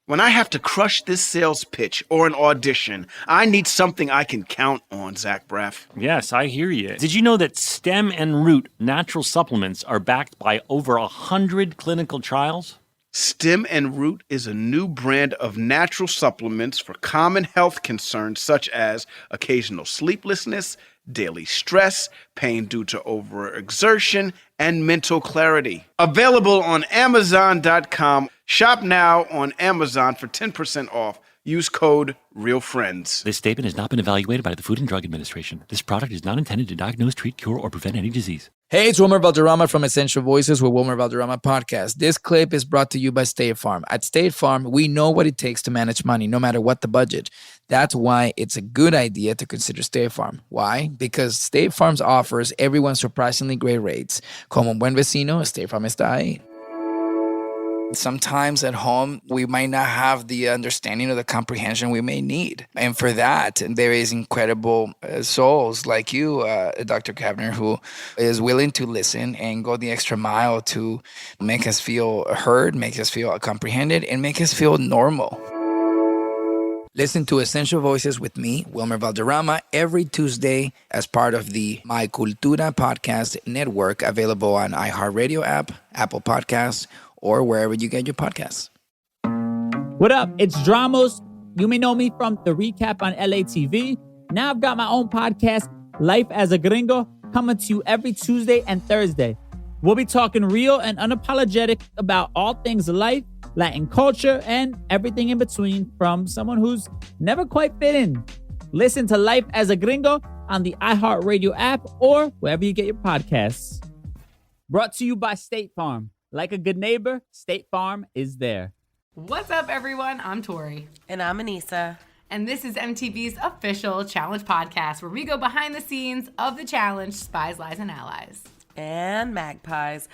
When I have to crush this sales pitch or an audition, I need something I can count on, Zach Braff. Yes, I hear you. Did you know that Stem and Root natural supplements are backed by over 100 clinical trials? Stem and Root is a new brand of natural supplements for common health concerns such as occasional sleeplessness, daily stress, pain due to overexertion, and mental clarity. Available on Amazon.com. Shop now on Amazon for 10% off. Use code REALFRIENDS. This statement has not been evaluated by the Food and Drug Administration. This product is not intended to diagnose, treat, cure, or prevent any disease. Hey, it's Wilmer Valderrama from Essential Voices with Wilmer Valderrama Podcast. This clip is brought to you by State Farm. At State Farm, we know what it takes to manage money, no matter what the budget. That's why it's a good idea to consider State Farm. Why? Because State Farm offers everyone surprisingly great rates. Como un buen vecino, State Farm está ahí. Sometimes at home, we might not have the understanding or the comprehension we may need. And for that, there is incredible souls like you, Dr. Kavner, who is willing to listen and go the extra mile to make us feel heard, make us feel comprehended, and make us feel normal. Listen to Essential Voices with me, Wilmer Valderrama, every Tuesday as part of the My Cultura podcast network, available on iHeartRadio app, Apple Podcasts, or wherever you get your podcasts. What up? It's Dramos. You may know me from the recap on LATV. Now I've got my own podcast, Life as a Gringo, coming to you every Tuesday and Thursday. We'll be talking real and unapologetic about all things life, Latin culture, and everything in between from someone who's never quite fit in. Listen to Life as a Gringo on the iHeartRadio app or wherever you get your podcasts. Brought to you by State Farm. Like a good neighbor, State Farm is there. What's up, everyone? I'm Tori. And I'm Anissa. And this is MTV's official challenge podcast, where we go behind the scenes of the challenge, Spies, Lies, and Allies. And Magpies.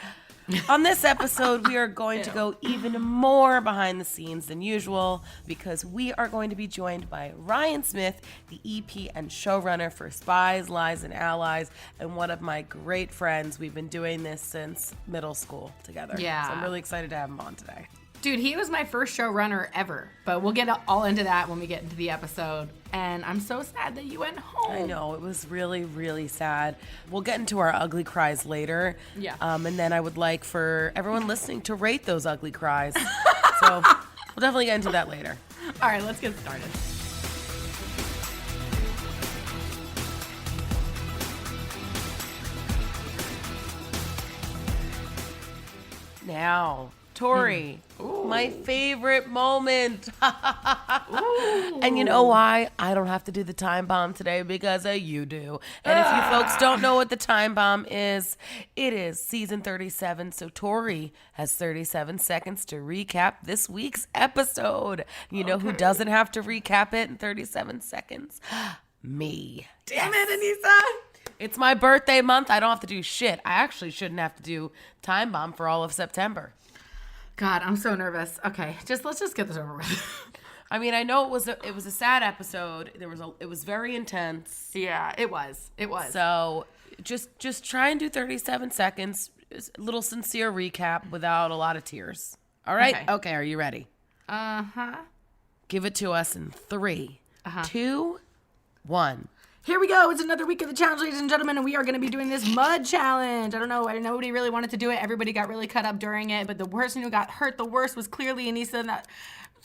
On this episode, we are going to go even more behind the scenes than usual because we are going to be joined by Ryan Smith, the EP and showrunner for Spies, Lies, and Allies, and one of my great friends. We've been doing this since middle school together. Yeah. So I'm really excited to have him on today. Dude, he was my first showrunner ever, but we'll get all into that when we get into the episode. And I'm so sad that you went home. I know, it was really, really sad. We'll get into our ugly cries later. Yeah. And then I would like for everyone listening to rate those ugly cries. So we'll definitely get into that later. All right, let's get started. Now, Tori, my favorite moment. And you know why? I don't have to do the time bomb today because you do. And if you folks don't know what the time bomb is, it is season 37. So Tori has 37 seconds to recap this week's episode. You know who doesn't have to recap it in 37 seconds? Me. Damn it, Anissa. It's my birthday month. I don't have to do shit. I actually shouldn't have to do time bomb for all of September. God, I'm so nervous. Okay, let's just get this over with. I mean, I know it was a sad episode. It was very intense. Yeah, it was. So just try and do 37 seconds. A little sincere recap without a lot of tears. All right? Okay, are you ready? Uh-huh. Give it to us in 3, 2, 1. Here we go. It's another week of the challenge, ladies and gentlemen, and we are going to be doing this mud challenge. I don't know. Nobody really wanted to do it. Everybody got really cut up during it, but the person who got hurt the worst was clearly Anissa.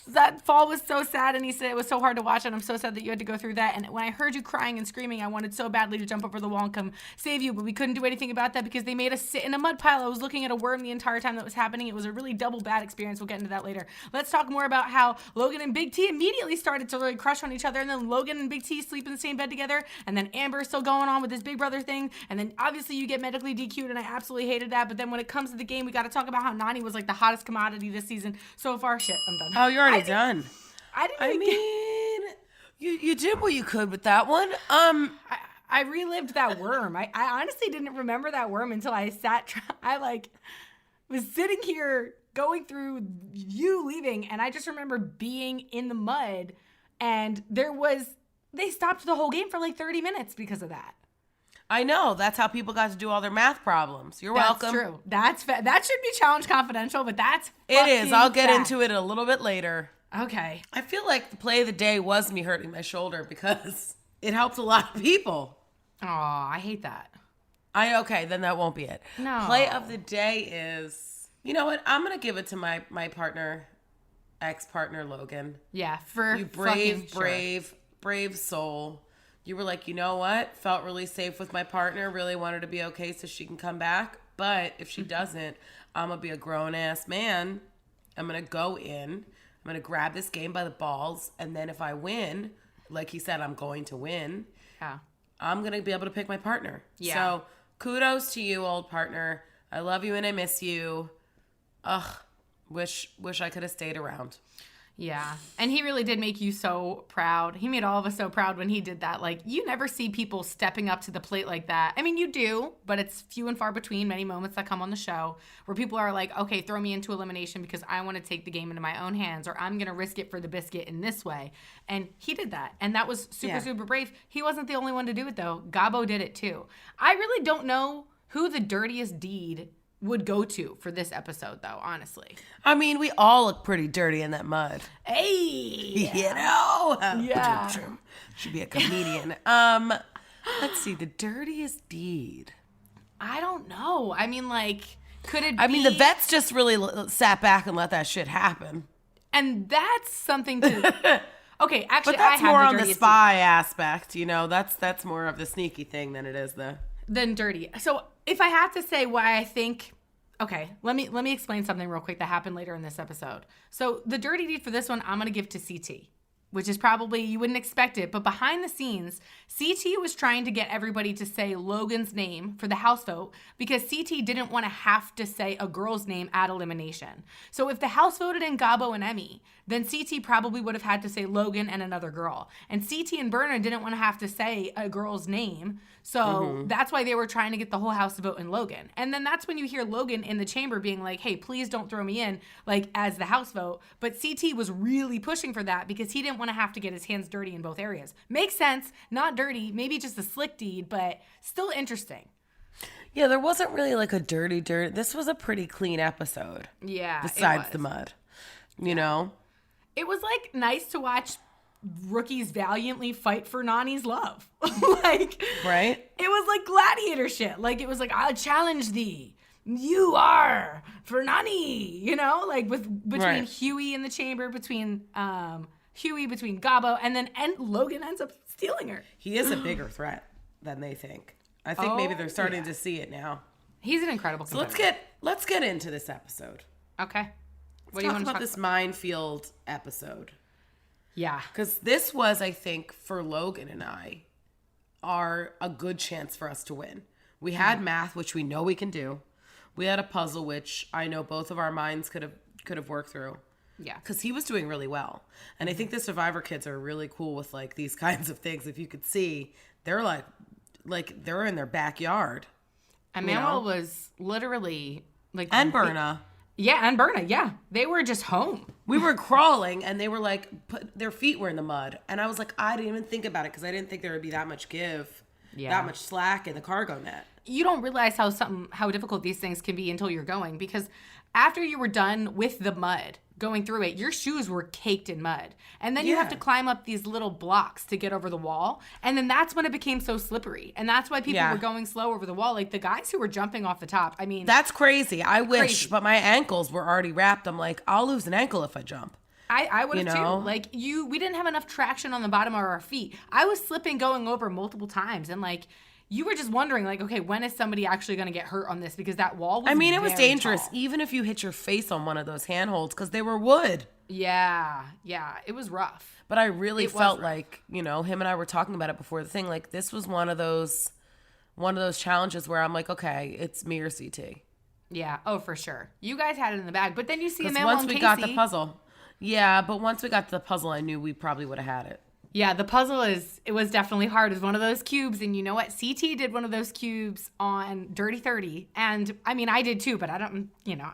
That fall was so sad, Anissa. It was so hard to watch, and I'm so sad that you had to go through that. And when I heard you crying and screaming, I wanted so badly to jump over the wall and come save you, but we couldn't do anything about that because they made us sit in a mud pile. I was looking at a worm the entire time that was happening. It was a really double bad experience. We'll get into that later. Let's talk more about how Logan and Big T immediately started to really crush on each other, and then Logan and Big T sleep in the same bed together, and then Amber's still going on with this Big Brother thing, and then obviously you get medically DQ'd, and I absolutely hated that. But then when it comes to the game, we got to talk about how Nani was like the hottest commodity this season so far. Shit, I'm done. Oh, you're already done. I mean, you did what you could with that one. I relived that worm. I honestly didn't remember that worm until I was sitting here going through you leaving, and I just remember being in the mud, and they stopped the whole game for like 30 minutes because of that. I know. That's how people got to do all their math problems. You're welcome. That's true. That should be challenge confidential, but that's it is. I'll get fact. into it a little bit later. Okay. I feel like the play of the day was me hurting my shoulder because it helped a lot of people. Oh, I hate that. Okay, then that won't be it. No. Play of the day is, you know what? I'm going to give it to my partner, ex-partner Logan. Yeah, for You fucking sure. brave soul. You were like, you know what? Felt really safe with my partner. Really wanted to be okay so she can come back. But if she doesn't, I'm going to be a grown-ass man. I'm going to go in. I'm going to grab this game by the balls. And then if I win, like he said, I'm going to win. Yeah. I'm going to be able to pick my partner. Yeah. So kudos to you, old partner. I love you and I miss you. Ugh. Wish I could have stayed around. Yeah. And he really did make you so proud. He made all of us so proud when he did that. Like, you never see people stepping up to the plate like that. I mean, you do, but it's few and far between, many moments that come on the show where people are like, okay, throw me into elimination because I want to take the game into my own hands, or I'm going to risk it for the biscuit in this way. And he did that. And that was super brave. He wasn't the only one to do it, though. Gabo did it, too. I really don't know who the dirtiest deed would go to for this episode, though, honestly. I mean, we all look pretty dirty in that mud. Hey! You know? Yeah. Should be a comedian. Let's see, the dirtiest deed. I don't know. I mean, like, could it be... I mean, the vets just really sat back and let that shit happen. And that's something to... Okay, actually, But that's I have more the on the dirtiest spy aspect, you know? That's more of the sneaky thing than it is the... than dirty. So if I have to say why I think... Okay, let me explain something real quick that happened later in this episode. So the dirty deed for this one, I'm going to give to CT, which is probably, you wouldn't expect it, but behind the scenes, CT was trying to get everybody to say Logan's name for the house vote because CT didn't want to have to say a girl's name at elimination. So if the house voted in Gabo and Emmy, then CT probably would have had to say Logan and another girl. And CT and Berna didn't want to have to say a girl's name. So that's why they were trying to get the whole house to vote in Logan. And then that's when you hear Logan in the chamber being like, hey, please don't throw me in, like, as the house vote. But CT was really pushing for that because he didn't want to have to get his hands dirty in both areas. Makes sense. Not dirty. Maybe just a slick deed, but still interesting. Yeah, there wasn't really like a dirty. This was a pretty clean episode. Yeah. Besides the mud. You know? It was, like, nice to watch rookies valiantly fight for Nani's love. Like, right? It was like gladiator shit. Like, it was like, I'll challenge thee. You are for Nani, you know, like between Huey in the chamber, between Gabo, and then Logan ends up stealing her. He is a bigger threat than they think. I think maybe they're starting to see it now. He's an incredible competitor. So let's get into this episode. Okay. What do you want to talk about? This minefield episode. Yeah. Because this was, I think, for Logan and I, are a good chance for us to win. We had math, which we know we can do. We had a puzzle, which I know both of our minds could have worked through. Yeah. Because he was doing really well. And I think the Survivor kids are really cool with, like, these kinds of things. If you could see, they're like they're in their backyard. And Manuel was literally like... And Berna. Yeah, and Berna, yeah. They were just home. We were crawling, and they were like, their feet were in the mud. And I was like, I didn't even think about it because I didn't think there would be that much that much slack in the cargo net. You don't realize how difficult these things can be until you're going, because after you were done with the mud, going through it, your shoes were caked in mud. And then you have to climb up these little blocks to get over the wall. And then that's when it became so slippery. And that's why people were going slow over the wall. Like the guys who were jumping off the top. I mean, that's crazy. I wish, but my ankles were already wrapped. I'm like, I'll lose an ankle if I jump. I would have too. Like we didn't have enough traction on the bottom of our feet. I was slipping going over multiple times. And like, you were just wondering, like, okay, when is somebody actually going to get hurt on this? Because that wall was it was dangerous, tall. even if you hit your face on one of those handholds, because they were wood. Yeah, it was rough. But I really felt like, him and I were talking about it before the thing. Like, this was one of those challenges where I'm like, okay, it's me or CT. Yeah, oh, for sure. You guys had it in the bag. But then you see Emmanuel once and we Casey. got the puzzle. Yeah, but once we got to the puzzle, I knew we probably would have had it. Yeah, the puzzle it was definitely hard. It was one of those cubes, and you know what? CT did one of those cubes on Dirty 30, and I mean, I did too, but I don't,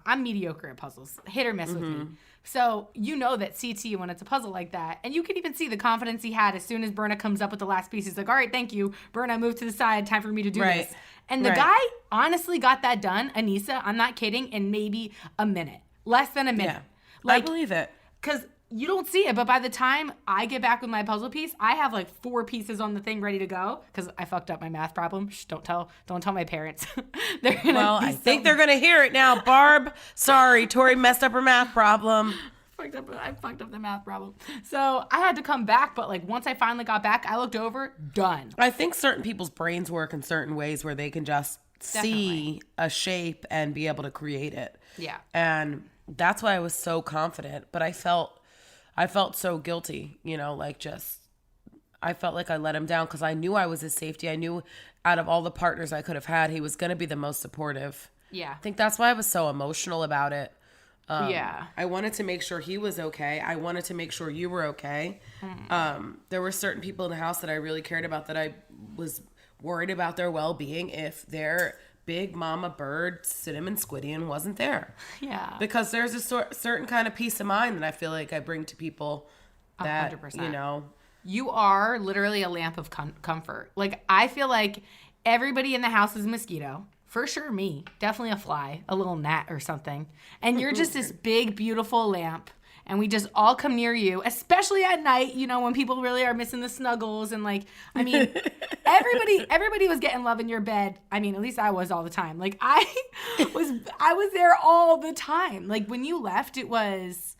I'm mediocre at puzzles, hit or miss with me. So you know that CT, when it's a puzzle like that, and you can even see the confidence he had as soon as Berna comes up with the last piece. He's like, all right, thank you. Berna, move to the side. Time for me to do this. And the guy honestly got that done, Anissa, I'm not kidding, in maybe a minute. Less than a minute. Yeah, I believe it. Because you don't see it, but by the time I get back with my puzzle piece, I have like 4 pieces on the thing ready to go because I fucked up my math problem. Shh, don't tell my parents. I think they're gonna hear it now. Barb, sorry, Tori messed up her math problem. I fucked up the math problem. So I had to come back, but like once I finally got back, I looked over, done. I think certain people's brains work in certain ways where they can just see a shape and be able to create it. Yeah. And that's why I was so confident, but I felt so guilty, I felt like I let him down because I knew I was his safety. I knew out of all the partners I could have had, he was going to be the most supportive. Yeah. I think that's why I was so emotional about it. Yeah. I wanted to make sure he was okay. I wanted to make sure you were okay. There were certain people in the house that I really cared about that I was worried about their well-being if their big mama bird, Cinnamon Squidian, wasn't there. Yeah. Because there's a certain kind of peace of mind that I feel like I bring to people that, 100%. You are literally a lamp of comfort. Like, I feel like everybody in the house is a mosquito. For sure, me. Definitely a fly, a little gnat or something. And you're just this big, beautiful lamp. And we just all come near you, especially at night, when people really are missing the snuggles. And everybody was getting love in your bed. I mean, at least I was all the time. Like, I was there all the time. Like, when you left, it was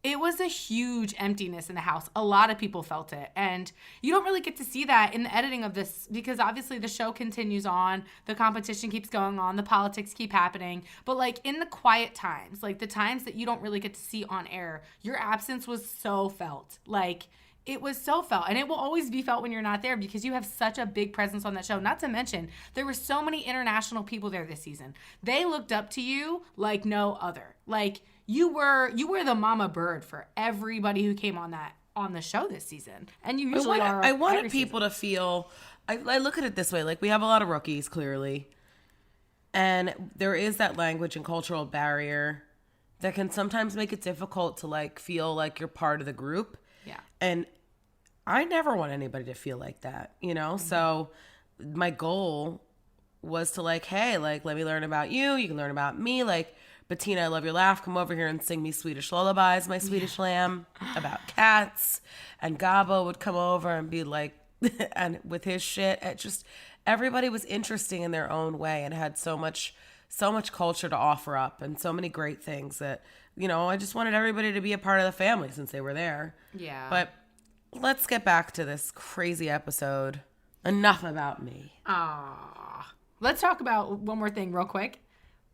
a huge emptiness in the house. A lot of people felt it. And you don't really get to see that in the editing of this because obviously the show continues on. The competition keeps going on. The politics keep happening. But like in the quiet times, like the times that you don't really get to see on air, your absence was so felt. Like it was so felt. And it will always be felt when you're not there because you have such a big presence on that show. Not to mention, there were so many international people there this season. They looked up to you like no other. Like, you were the mama bird for everybody who came on the show this season, and you usually are. I wanted people to feel. I look at it this way: like we have a lot of rookies, clearly, and there is that language and cultural barrier that can sometimes make it difficult to like feel like you're part of the group. Yeah, and I never want anybody to feel like that, Mm-hmm. So my goal was to like, hey, like let me learn about you. You can learn about me, like. Bettina, I love your laugh. Come over here and sing me Swedish lullabies, my Swedish lamb, about cats. And Gabo would come over and be like, and with his shit, everybody was interesting in their own way and had so much culture to offer up and so many great things that, I just wanted everybody to be a part of the family since they were there. Yeah. But let's get back to this crazy episode. Enough about me. Let's talk about one more thing real quick.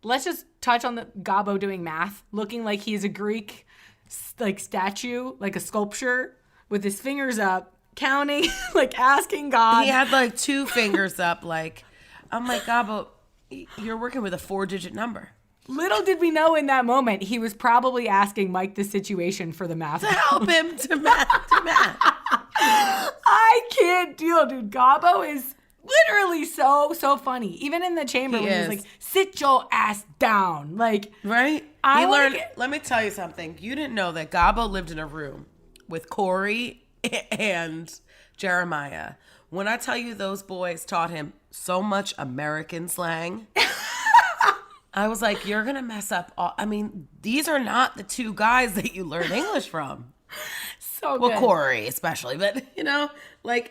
Let's just touch on the Gabo doing math, looking like he's a Greek statue, like a sculpture, with his fingers up, counting, like asking God. He had like 2 fingers up, like, I'm like, Gabo, you're working with a 4-digit number. Little did we know in that moment, he was probably asking Mike the situation for the math. To help him to math. I can't deal, dude. Gabo is literally so funny. Even in the chamber when he's like, sit your ass down. Like, right? Let me tell you something. You didn't know that Gabo lived in a room with Corey and Jeremiah. When I tell you those boys taught him so much American slang, I was like, you're going to mess up these are not the 2 guys that you learn English from. So good. Well, Corey especially, but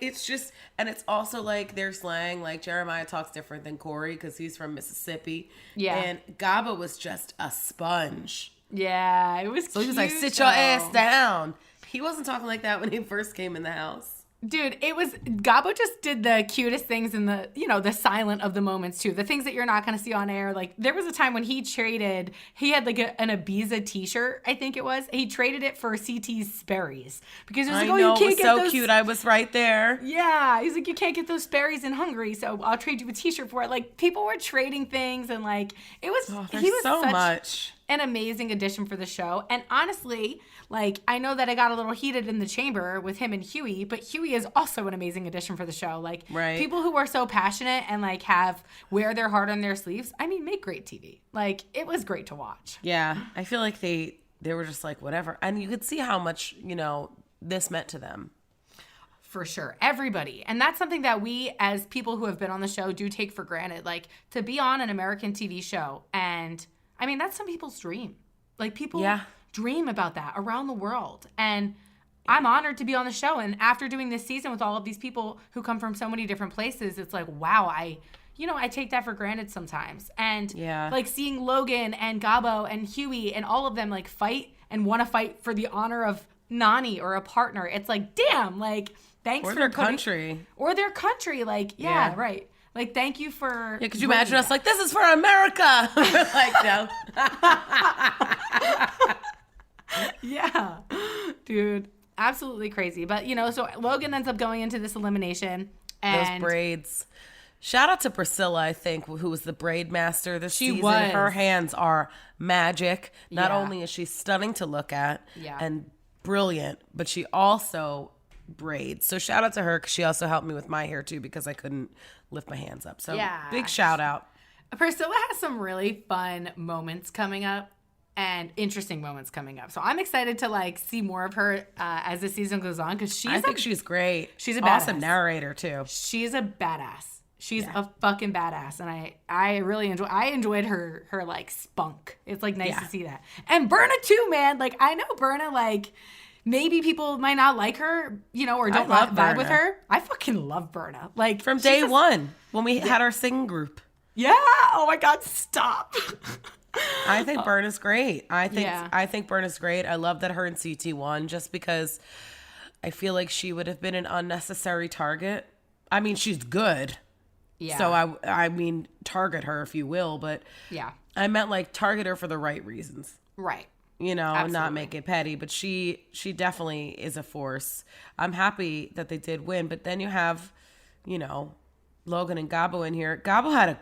it's just, and it's also like their slang, like Jeremiah talks different than Corey because he's from Mississippi. Yeah. And Gabo was just a sponge. Yeah, it was So he was like, sit your ass down. He wasn't talking like that when he first came in the house. Dude, Gabo just did the cutest things in the, the silent of the moments too. The things that you're not going to see on air. Like there was a time when he had like an Ibiza t-shirt, I think it was. He traded it for CT's Sperry's because it was like, you can't get those. It was so cute. I was right there. Yeah. He's like, you can't get those Sperry's in Hungary, so I'll trade you a t-shirt for it. Like people were trading things and like it was, he was so such much. An amazing addition for the show. And honestly, like I know that I got a little heated in the chamber with him and Huey, but Huey is also an amazing addition for the show. Like people who are so passionate and like wear their heart on their sleeves, make great TV. Like it was great to watch. Yeah. I feel like they were just like whatever. And you could see how much, this meant to them. For sure. Everybody. And that's something that we as people who have been on the show do take for granted. Like to be on an American TV show and that's some people's dream. Like people dream about that around the world. And I'm honored to be on the show. And after doing this season with all of these people who come from so many different places, it's like, wow, I take that for granted sometimes. And like seeing Logan and Gabo and Huey and all of them like fight and want to fight for the honor of Nani or a partner. It's like, damn, like, thanks or for their country. Or their country. Like, yeah, right. Like, thank you for. Yeah, could you imagine us like, this is for America? Like, no. Yeah, dude, absolutely crazy. But, so Logan ends up going into this elimination. And those braids. Shout out to Priscilla, I think, who was the braid master this season. Was. Her hands are magic. Not only is she stunning to look at and brilliant, but she also braids. So shout out to her because she also helped me with my hair too because I couldn't lift my hands up. So big shout out. Priscilla has some really fun moments coming up and interesting moments coming up. So I'm excited to like see more of her as the season goes on because I think she's great. She's a awesome badass. Narrator too. She's a badass. She's a fucking badass, and I really enjoyed her like spunk. It's like nice to see that. And Berna too, man. Like I know Berna, like maybe people might not like her, or don't vibe with her. I fucking love Berna. Like from day one when we had our singing group. Yeah. Oh my God. Stop. I think Berna's great. I think Berna's great. I love that her and CT won just because I feel like she would have been an unnecessary target. I mean, she's good. Yeah. So I mean, target her if you will, but I meant like target her for the right reasons. Right. And not make it petty, but she definitely is a force. I'm happy that they did win, but then you have, Logan and Gabo in here. Gabo had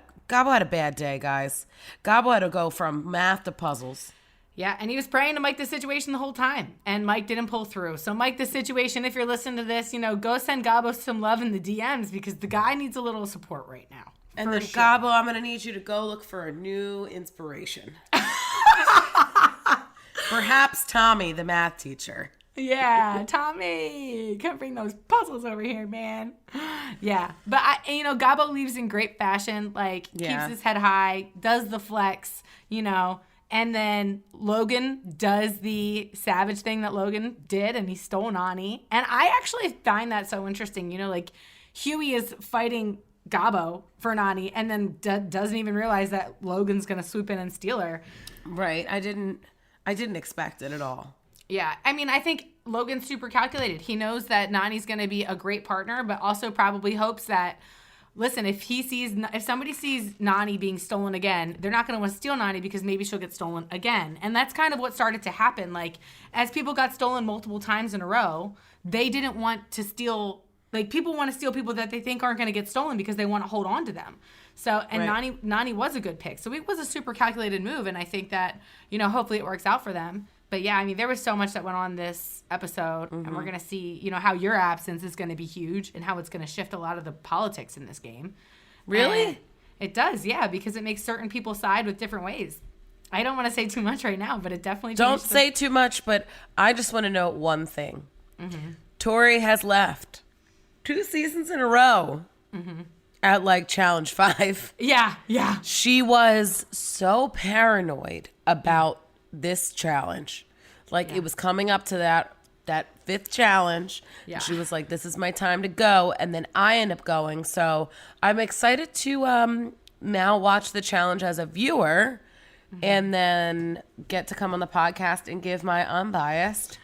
a bad day, guys. Gabo had to go from math to puzzles. Yeah, and he was praying to Mike the Situation the whole time, and Mike didn't pull through. So Mike the Situation, if you're listening to this, go send Gabo some love in the DMs because the guy needs a little support right now. And then Gabo, I'm going to need you to go look for a new inspiration. Perhaps Tommy, the math teacher. Yeah, Tommy, come bring those puzzles over here, man. Yeah, but Gabo leaves in great fashion, like keeps his head high, does the flex, and then Logan does the savage thing that Logan did, and he stole Nani. And I actually find that so interesting, like Huey is fighting Gabo for Nani, and then doesn't even realize that Logan's gonna swoop in and steal her. Right, I didn't expect it at all. Yeah, I mean, I think Logan's super calculated. He knows that Nani's going to be a great partner, but also probably hopes that, listen, if somebody sees Nani being stolen again, they're not going to want to steal Nani because maybe she'll get stolen again. And that's kind of what started to happen. Like, as people got stolen multiple times in a row, they didn't want to steal, like, people want to steal people that they think aren't going to get stolen because they want to hold on to them. So, and right. Nani was a good pick. So it was a super calculated move, and I think that, hopefully it works out for them. But yeah, I mean, there was so much that went on this episode, and we're going to see, how your absence is going to be huge and how it's going to shift a lot of the politics in this game. Really? And it does, yeah, because it makes certain people side with different ways. I don't want to say too much right now, but it definitely don't say too much, but I just want to note one thing. Tori has left 2 seasons in a row at like Challenge 5. Yeah. She was so paranoid about this challenge. Like it was coming up to that 5th challenge. Yeah. She was like, this is my time to go. And then I end up going. So I'm excited to now watch the challenge as a viewer and then get to come on the podcast and give my unbiased,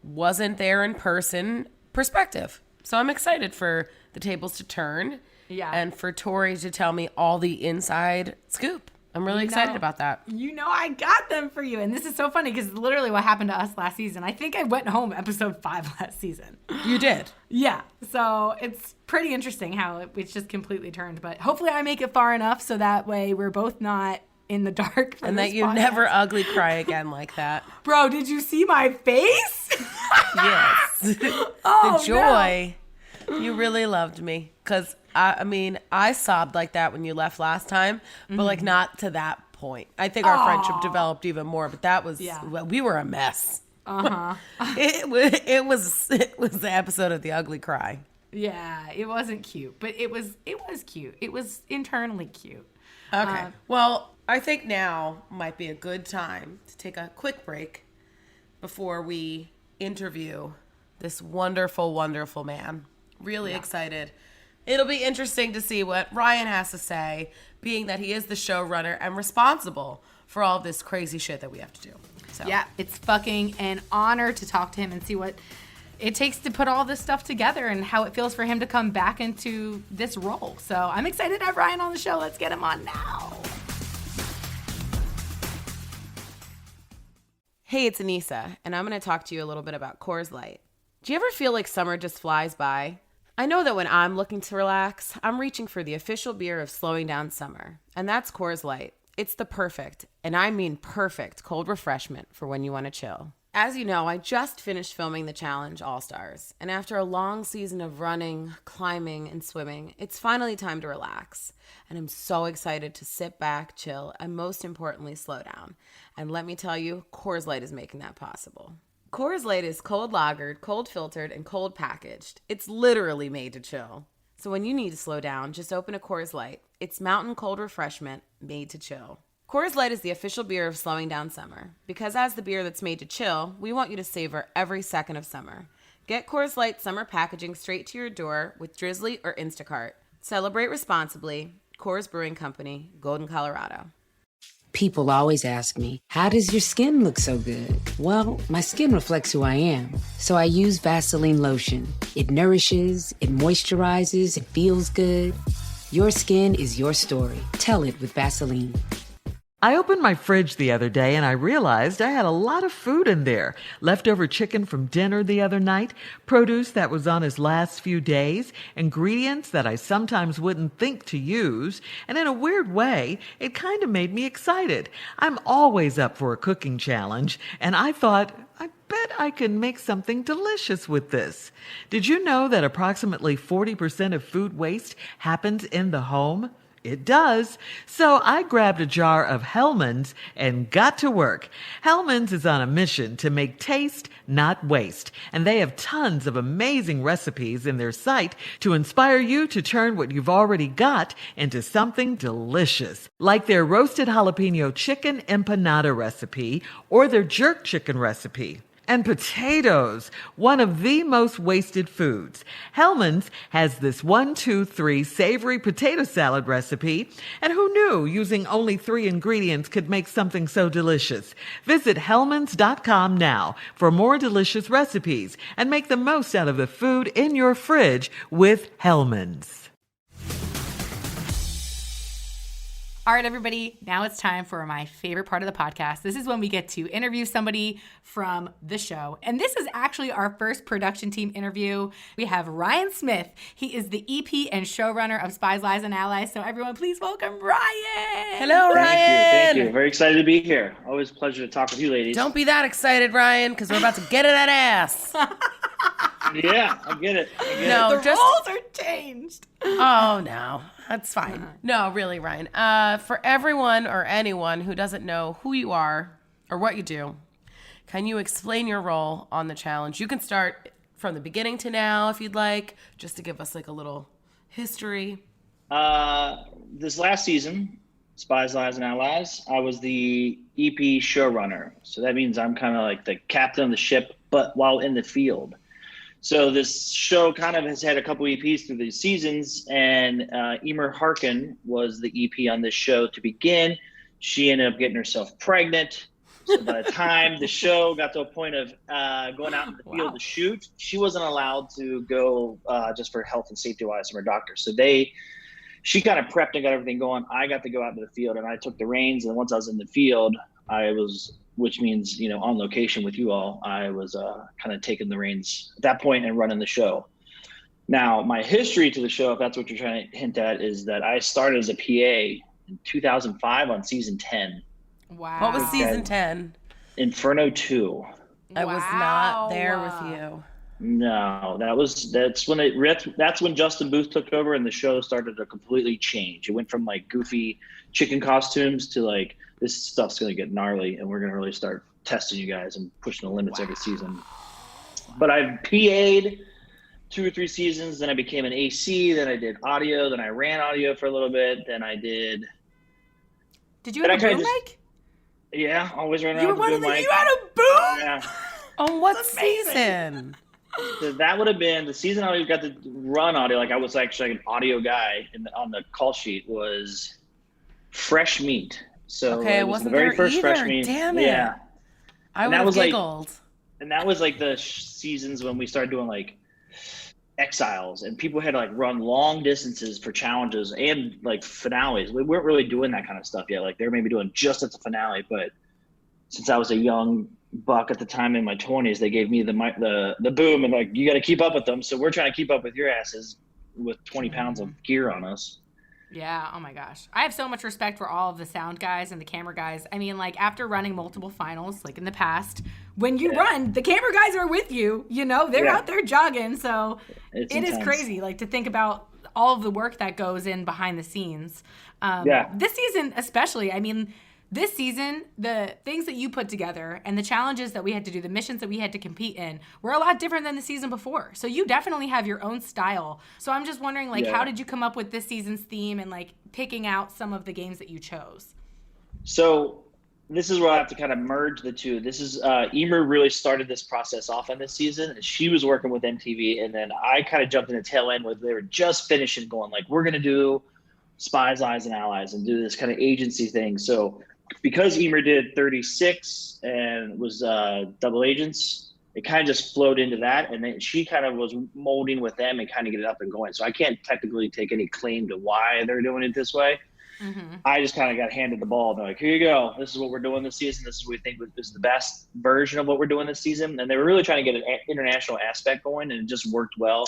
wasn't there in person perspective. So I'm excited for the tables to turn and for Tori to tell me all the inside scoop. I'm really excited about that. I got them for you. And this is so funny because literally what happened to us last season. I think I went home episode 5 last season. You did? Yeah. So it's pretty interesting how it's just completely turned. But hopefully I make it far enough so that way we're both not in the dark. And that you never ugly cry again like that. Bro, did you see my face? Yes. The joy. No. You really loved me. Because I sobbed like that when you left last time, but like not to that point. I think our friendship developed even more, but that was, we were a mess. It was the episode of the ugly cry. Yeah, it wasn't cute, but it was cute. It was internally cute. Okay. Well, I think now might be a good time to take a quick break before we interview this wonderful, wonderful man. Really excited. It'll be interesting to see what Ryan has to say, being that he is the showrunner and responsible for all this crazy shit that we have to do. So. Yeah, it's fucking an honor to talk to him and see what it takes to put all this stuff together and how it feels for him to come back into this role. So I'm excited to have Ryan on the show. Let's get him on now. Hey, it's Anissa, and I'm going to talk to you a little bit about Coors Light. Do you ever feel like summer just flies by? I know that when I'm looking to relax, I'm reaching for the official beer of slowing down summer, and that's Coors Light. It's the perfect, and I mean perfect, cold refreshment for when you want to chill. As you know, I just finished filming the Challenge All-Stars, and after a long season of running, climbing, and swimming, it's finally time to relax. And I'm so excited to sit back, chill, and most importantly, slow down. And let me tell you, Coors Light is making that possible. Coors Light is cold lagered, cold filtered, and cold packaged. It's literally made to chill. So when you need to slow down, just open a Coors Light. It's mountain cold refreshment made to chill. Coors Light is the official beer of slowing down summer. Because as the beer that's made to chill, we want you to savor every second of summer. Get Coors Light summer packaging straight to your door with Drizzly or Instacart. Celebrate responsibly. Coors Brewing Company, Golden, Colorado. People always ask me, how does your skin look so good? Well, my skin reflects who I am. So I use Vaseline Lotion. It nourishes, it moisturizes, it feels good. Your skin is your story. Tell it with Vaseline. I opened my fridge the other day and I realized I had a lot of food in there. Leftover chicken from dinner the other night, produce that was on his last few days, ingredients that I sometimes wouldn't think to use, and in a weird way, it kind of made me excited. I'm always up for a cooking challenge, and I thought, I bet I can make something delicious with this. Did you know that approximately 40% of food waste happens in the home? It does. So I grabbed a jar of Hellmann's and got to work. Hellmann's is on a mission to make taste, not waste. And they have tons of amazing recipes in their site to inspire you to turn what you've already got into something delicious. Like their roasted jalapeno chicken empanada recipe or their jerk chicken recipe. And potatoes, one of the most wasted foods. Hellmann's has this 1-2-3 savory potato salad recipe, and who knew using only 3 ingredients could make something so delicious? Visit hellmanns.com now for more delicious recipes and make the most out of the food in your fridge with Hellmann's. All right, everybody, now it's time for my favorite part of the podcast. This is when we get to interview somebody from the show. And this is actually our first production team interview. We have Ryan Smith. He is the EP and showrunner of Spies, Lies, and Allies. So everyone, please welcome Ryan. Hello, Ryan. Thank you. Very excited to be here. Always a pleasure to talk with you ladies. Don't be that excited, Ryan, because we're about to get in that ass. Yeah, I get it. No, The roles are changed. Oh, no. That's fine. No, really, Ryan. For everyone or anyone who doesn't know who you are or what you do, can you explain your role on the challenge? You can start from the beginning to now if you'd like, just to give us like a little history. This last season, Spies, Lies, and Allies, I was the EP showrunner. So that means I'm kind of like the captain of the ship, but while in the field. So this show kind of has had a couple EPs through the seasons, and Emer Harkin was the EP on this show to begin. She ended up getting herself pregnant. So by the time the show got to a point of going out in the field to shoot, she wasn't allowed to go just for health and safety wise from her doctor. So she kind of prepped and got everything going. I got to go out into the field and I took the reins. And once I was in the field, which means, on location with you all, I was kind of taking the reins at that point and running the show. Now, my history to the show, if that's what you're trying to hint at, is that I started as a PA in 2005 on season 10. Wow. What was season 10? Inferno 2. I was not there with you. No, that's when Justin Booth took over and the show started to completely change. It went from like goofy chicken costumes to like, this stuff's going to get gnarly and we're going to really start testing you guys and pushing the limits every season. But I've PA'd 2 or 3 seasons, then I became an AC, then I did audio, then I ran audio for a little bit, then I did Did you have a And I boom kinda mic? Yeah, always running You around were with one the of boom the. mic. You had a boom. Yeah. On what That's amazing. season? So that would have been the season I got to run audio. Like I was actually an audio guy on the call sheet was Fresh Meat. So Okay, I it was the wasn't very there first Fresh either. Meat. Damn it. Yeah. I And would that have was like- giggled. And that was like the seasons when we started doing like exiles, and people had to like run long distances for challenges and like finales. We weren't really doing that kind of stuff yet. Like they were maybe doing just at the finale, but since I was a young buck at the time in my 20s, they gave me the boom and like, you got to keep up with them. So we're trying to keep up with your asses with 20 pounds of gear on us. Yeah, oh my gosh. I have so much respect for all of the sound guys and the camera guys. I mean, like, after running multiple finals, like in the past, when you run, the camera guys are with you, you know, they're out there jogging. So It's it is intense. crazy, like, to think about all of the work that goes in behind the scenes. This season, especially, I mean, this season, the things that you put together and the challenges that we had to do, the missions that we had to compete in, were a lot different than the season before. So you definitely have your own style. So I'm just wondering, like, how did you come up with this season's theme and, like, picking out some of the games that you chose? So this is where I have to kind of merge the two. This is Emer really started this process off on this season, and she was working with MTV, and then I kind of jumped in the tail end where they were just finishing going, like, we're going to do Spies, Lies, and Allies and do this kind of agency thing. So because Emer did 36 and was double agents, it kind of just flowed into that. And then she kind of was molding with them and kind of get it up and going. So I can't technically take any claim to why they're doing it this way. Mm-hmm. I just kind of got handed the ball. They're like, here you go. This is what we're doing this season. This is what we think is the best version of what we're doing this season. And they were really trying to get an international aspect going, and it just worked well.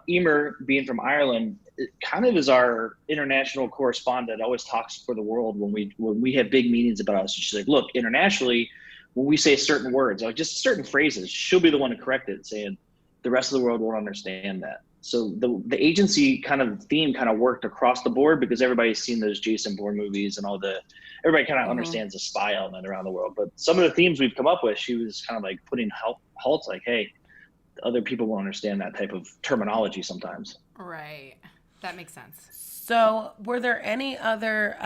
Emer, being from Ireland, it kind of is our international correspondent, always talks for the world when we have big meetings about us. She's like, look, internationally, when we say certain words, like just certain phrases, she'll be the one to correct it, saying the rest of the world won't understand that. So the agency kind of theme kind of worked across the board because everybody's seen those Jason Bourne movies and everybody kind of understands the spy element around the world. But some of the themes we've come up with, she was kind of like putting halts, like, hey, other people won't understand that type of terminology sometimes. Right. That makes sense. So, were there any other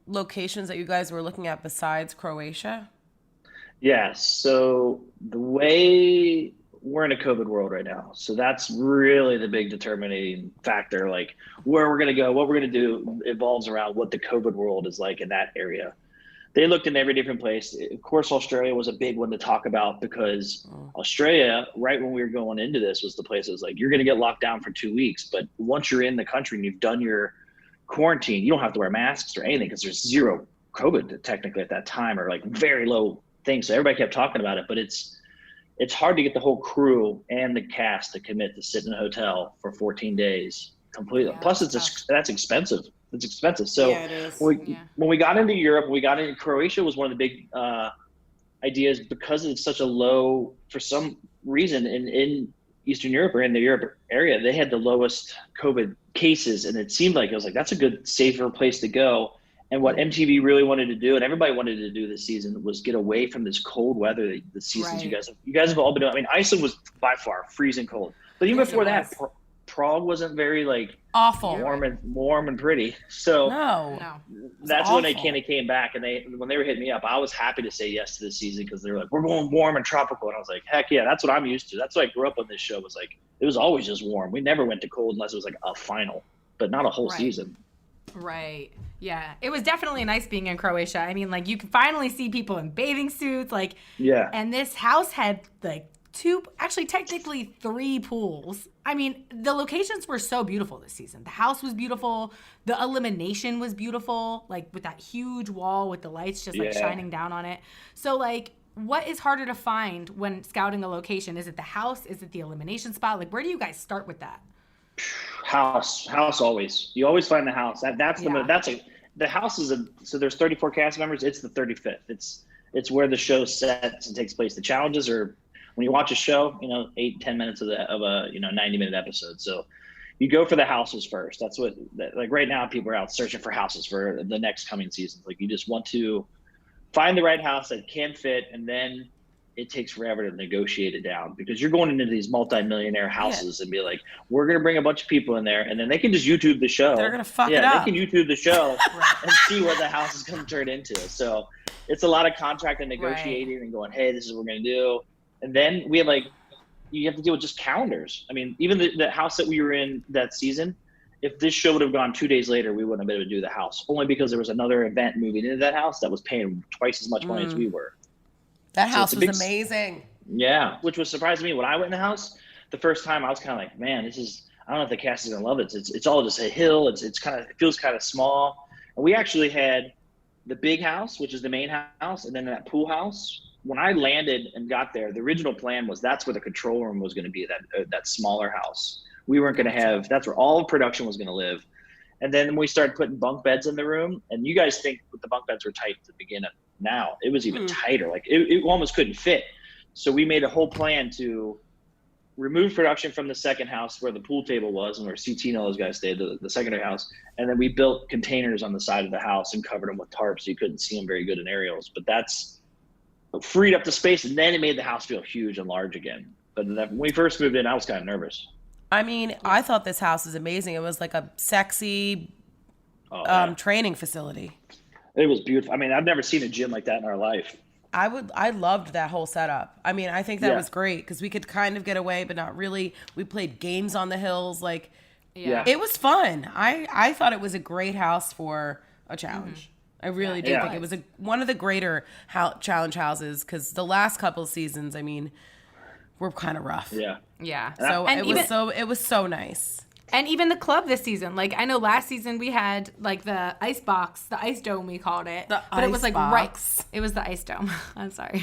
locations that you guys were looking at besides Croatia? Yeah. So the way we're in a COVID world right now, so that's really the big determining factor. Like where we're going to go, what we're going to do evolves around what the COVID world is like in that area. They looked in every different place. Of course, Australia was a big one to talk about because Australia, right when we were going into this, was the place that was like, you're going to get locked down for 2 weeks. But once you're in the country and you've done your quarantine, you don't have to wear masks or anything because there's zero COVID technically at that time, or like very low things. So everybody kept talking about it, but it's hard to get the whole crew and the cast to commit to sit in a hotel for 14 days completely. Yeah, Plus, that's expensive. It's expensive. So Yeah, it is. when we got into Europe, we got into Croatia was one of the big ideas because it's such a low, for some reason in Eastern Europe or in the Europe area, they had the lowest COVID cases. And it seemed like, it was like, that's a good, safer place to go. And what MTV really wanted to do, and everybody wanted to do this season, was get away from this cold weather. The seasons Right. you guys have all been doing. I mean, Iceland was by far freezing cold, but even Yes, before it that, was. Prague wasn't very like Awful. warm and pretty. So No. that's when they awful. kind of came back, and when they were hitting me up, I was happy to say yes to this season because they were like, we're going warm and tropical, and I was like, heck yeah, that's what I'm used to. That's what I grew up on. This show was like, it was always just warm. We never went to cold unless it was like a final, but not a whole Right. season. Right. Yeah. It was definitely nice being in Croatia. I mean, like, you could finally see people in bathing suits, like, Yeah. and this house had like technically 3 pools. I mean, the locations were so beautiful this season. The house was beautiful. The illumination was beautiful, like with that huge wall with the lights just like Yeah. shining down on it. So like, what is harder to find when scouting a location? Is it the house? Is it the illumination spot? Like, where do you guys start with that? House always. You always find the house. The house is so there's 34 cast members. It's the 35th. It's where the show sets and takes place. The challenges are when you watch a show, 8-10 minutes of a 90-minute episode. So you go for the houses first. That's what, like right now, people are out searching for houses for the next coming seasons. Like you just want to find the right house that can fit, and then it takes forever to negotiate it down, because you're going into these multi-millionaire houses and be like, we're going to bring a bunch of people in there, and then they can just YouTube the show. They're going to fuck it up. They can YouTube the show and see what the house is going to turn into. So it's a lot of contract and negotiating and going, hey, this is what we're going to do. And then we have you have to deal with just calendars. I mean, even the house that we were in that season, if this show would have gone 2 days later, we wouldn't have been able to do the house, only because there was another event moving into that house that was paying twice as much money as we were. That house was amazing. Yeah, which was surprising to me when I went in the house. The first time I was kind of like, man, I don't know if the cast is gonna love it. It's all just a hill. It feels kind of small. And we actually had the big house, which is the main house, and then that pool house. When I landed and got there, the original plan was that's where the control room was going to be, that smaller house. We weren't going to have, that's where all of production was going to live. And then we started putting bunk beds in the room, and you guys think the bunk beds were tight to begin with. Now it was even tighter. Like it almost couldn't fit. So we made a whole plan to remove production from the second house where the pool table was and where CT and all those guys stayed, the secondary house. And then we built containers on the side of the house and covered them with tarps so you couldn't see them very good in aerials. But that's freed up the space, and then it made the house feel huge and large again. But when we first moved in, I was kind of nervous. I mean, I thought this house was amazing. It was like a sexy training facility. It was beautiful. I mean, I've never seen a gym like that in our life. I loved that whole setup. I mean, I think that was great because we could kind of get away, but not really. We played games on the hills. Like, it was fun. I thought it was a great house for a challenge. I really did think it was one of the greater challenge houses, because the last couple of seasons, I mean, were kind of rough. Yeah. So it was so nice. And even the club this season, like I know last season we had like the ice box, the ice dome we called it, but it was like it was the ice dome. I'm sorry,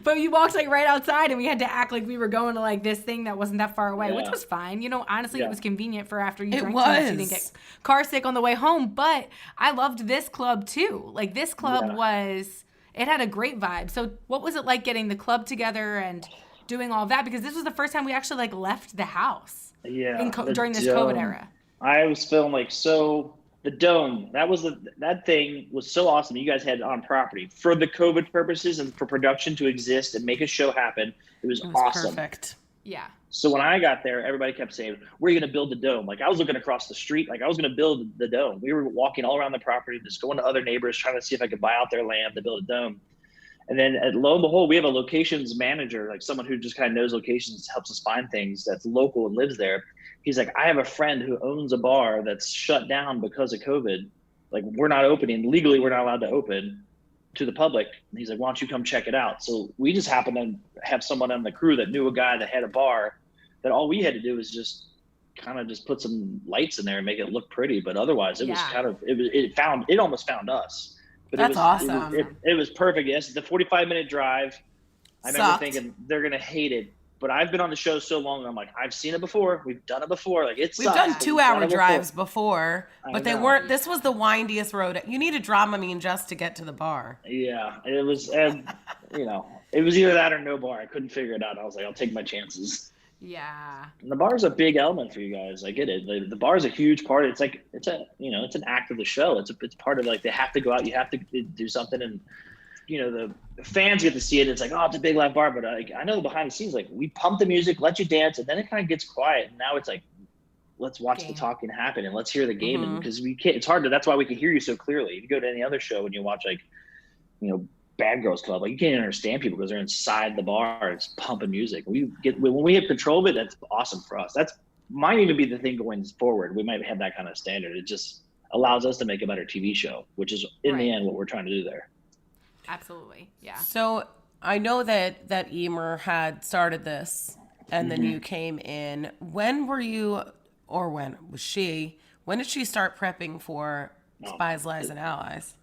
but you walked like right outside, and we had to act like we were going to like this thing that wasn't that far away, which was fine. You know, honestly, it was convenient for after you drank too much, you didn't get car sick on the way home. But I loved this club too. Like this club it had a great vibe. So what was it like getting the club together and doing all of that? Because this was the first time we actually like left the house. During this COVID era. I was feeling like, so the dome, that thing was so awesome. You guys had it on property for the COVID purposes and for production to exist and make a show happen. It was awesome. Perfect. Yeah. So when I got there, everybody kept saying, where are you going to build the dome? Like I was looking across the street, like I was going to build the dome. We were walking all around the property, just going to other neighbors, trying to see if I could buy out their land to build a dome. And then lo and behold, we have a locations manager, like someone who just kind of knows locations, helps us find things, that's local and lives there. He's like, I have a friend who owns a bar that's shut down because of COVID. Like we're not opening. Legally, we're not allowed to open to the public. And he's like, why don't you come check it out? So we just happened to have someone on the crew that knew a guy that had a bar, that all we had to do was just kind of just put some lights in there and make it look pretty. But otherwise it was kind of, it almost found us. But that's awesome. It was perfect. Yes, the 45-minute drive. I remember thinking they're gonna hate it, but I've been on the show so long. I'm like, I've seen it before. We've done it before. Like we've done 2-hour drives before, but they weren't. This was the windiest road. You need a Dramamine just to get to the bar. Yeah, it was. You know, it was either that or no bar. I couldn't figure it out. I was like, I'll take my chances. Yeah. And the bar's a big element for you guys. I get it. The bar's a huge part. It's like it's an act of the show. It's part of like they have to go out. You have to do something, and the fans get to see it. It's like, oh, it's a big live bar, but I know behind the scenes, like we pump the music, let you dance, and then it kind of gets quiet. And now it's like, let's watch the talking happen and let's hear the game. And because we can't, it's hard to. That's why we can hear you so clearly. If you go to any other show and you watch Bad Girls Club, like you can't understand people because they're inside the bar, it's pumping music. When we have control of it, that's awesome for us. That's might even be the thing going forward. We might have that kind of standard. It just allows us to make a better TV show, which is in the end what we're trying to do there. Absolutely. Yeah. So I know that Emer had started this and then you came in. When were you, or when did she start prepping for Spies, Lies, and Allies?